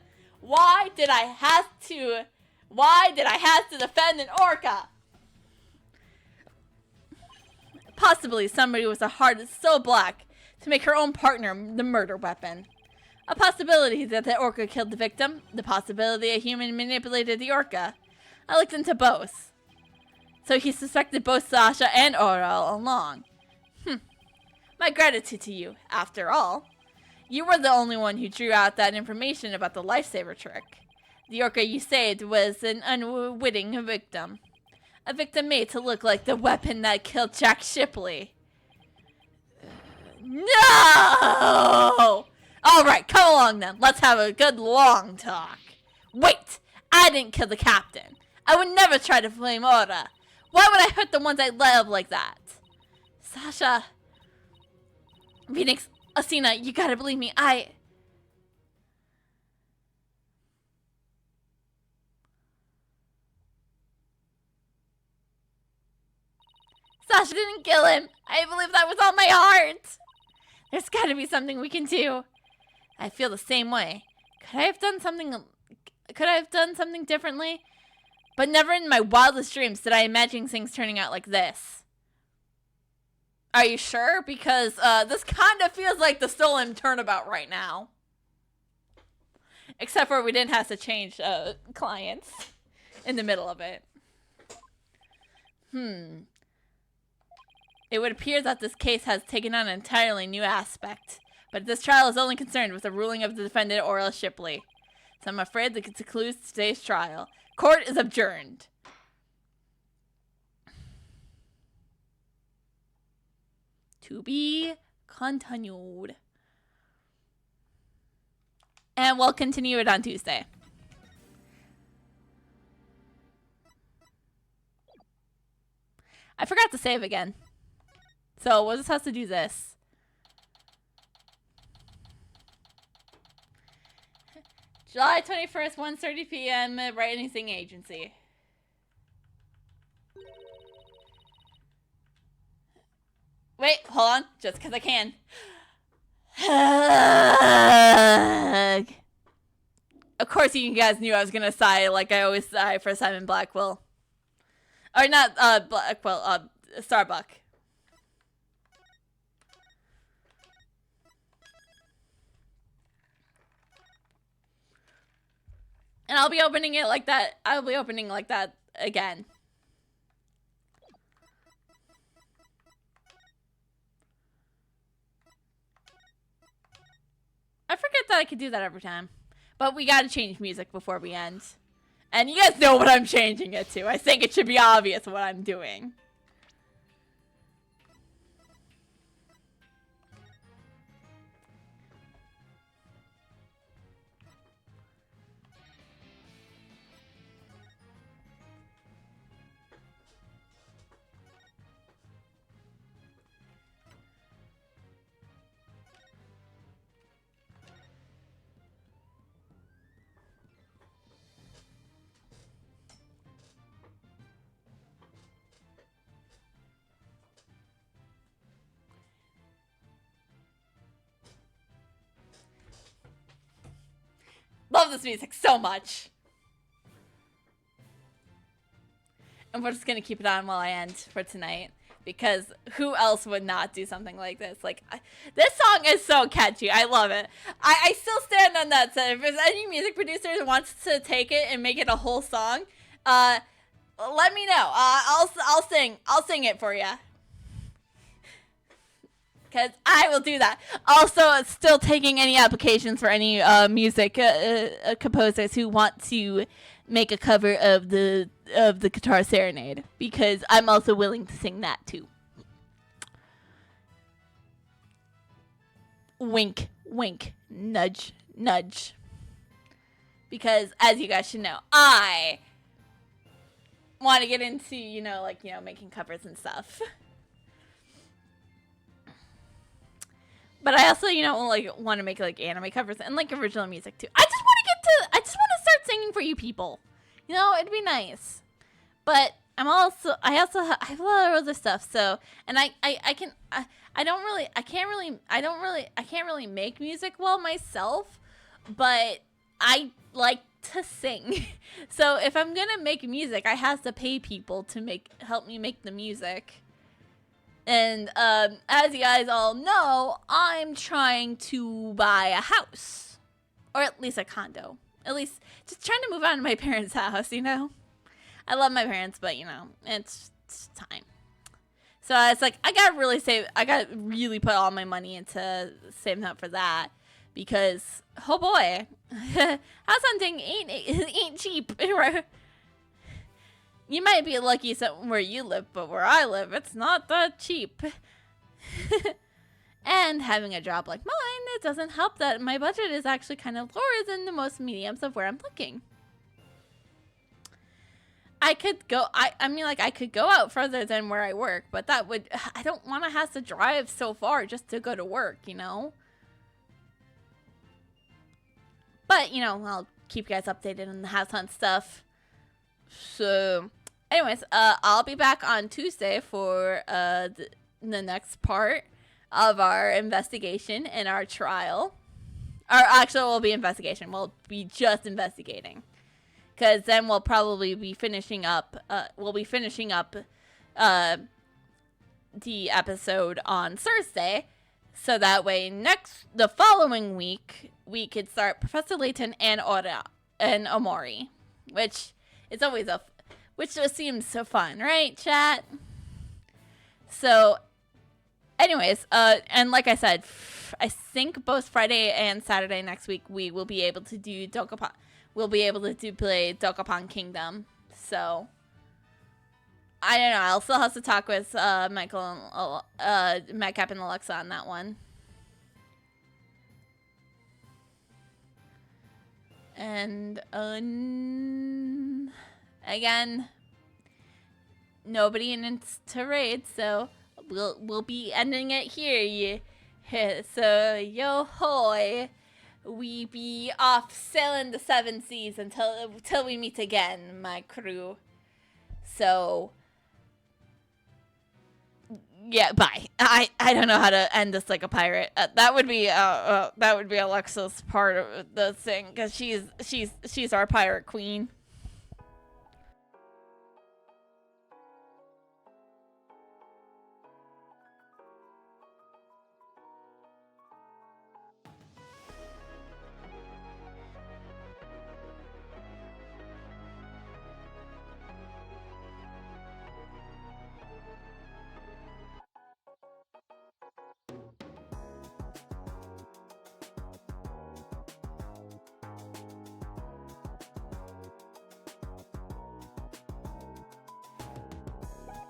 defend an Orca? Possibly somebody with a heart so black to make her own partner the murder weapon. A possibility that the Orca killed the victim. The possibility a human manipulated the Orca. I looked into both. So he suspected both Sasha and Orca all along. My gratitude to you, after all. You were the only one who drew out that information about the lifesaver trick. The Orca you saved was an unwitting victim. A victim made to look like the weapon that killed Jack Shipley. No! Alright, come along then. Let's have a good long talk. Wait! I didn't kill the captain. I would never try to blame Orca. Why would I hurt the ones I love like that? Sasha... Phoenix, Asina, you gotta believe me, Sasha didn't kill him. I believe that with all my heart. There's gotta be something we can do. I feel the same way. Could I have done something differently? But never in my wildest dreams did I imagine things turning out like this. Are you sure? Because this kind of feels like the stolen turnabout right now. Except for we didn't have to change clients in the middle of it. It would appear that this case has taken on an entirely new aspect. But this trial is only concerned with the ruling of the defendant Orca Shipley. So I'm afraid that it concludes today's trial. Court is adjourned. To be continued. And we'll continue it on Tuesday. I forgot to save again. So we'll just have to do this. July 21st, 1:30 p.m. Wright Anything Agency. Wait, hold on. Just because I can. Of course you guys knew I was going to sigh like I always sigh for Simon Blackwell. Or not Blackwell, Starbuck. And I'll be opening it like that. I'll be opening like that again. I forget that I could do that every time. But we gotta change music before we end. And you guys know what I'm changing it to. I think it should be obvious what I'm doing. Love this music so much. And we're just gonna keep it on while I end for tonight. Because who else would not do something like this? Like, this song is so catchy. I love it. I still stand on that. So if there's any music producer who wants to take it and make it a whole song, let me know. I'll sing it for you. Because I will do that. Also, still taking any applications for any music composers who want to make a cover of the Guitar Serenade, because I'm also willing to sing that too. Wink, wink, nudge, nudge. Because as you guys should know, I want to get into, making covers and stuff. But I also, want to make anime covers and original music too. I just want to start singing for you people. It'd be nice. But I have a lot of other stuff. So, and I can't really make music well myself, but I like to sing. So if I'm gonna make music, I have to pay people to help me make the music. And as you guys all know, I'm trying to buy a house, or at least a condo. At least just trying to move out of my parents' house, I love my parents, but, it's time. So it's like, I gotta really put all my money into saving up for that. Because, oh boy, house hunting ain't cheap. You might be lucky where you live, but where I live, it's not that cheap. And having a job like mine, it doesn't help that my budget is actually kind of lower than the most mediums of where I'm looking. I could go out further than where I work, but I don't want to have to drive so far just to go to work, But, I'll keep you guys updated on the house hunt stuff. So, anyways, I'll be back on Tuesday for the next part of our investigation and our trial. Or actually, it will be investigation. We'll be just investigating. Because then we'll probably be finishing up, the episode on Thursday. So that way, the following week, we could start Professor Layton and Orca and Omori. Which is always which just seems so fun, right, chat? So, anyways, and like I said, I think both Friday and Saturday next week, we will be able to do Dokapon. We'll be able to play Dokapon Kingdom. So, I don't know. I'll still have to talk with Michael and Madcap and Alexa on that one. And again, nobody into raid, so we'll be ending it here. Yeah. So yo hoy, we be off sailing the 7 seas until we meet again, my crew. So yeah, bye. I don't know how to end this like a pirate. That would be Alexa's part of the thing, because she's our pirate queen.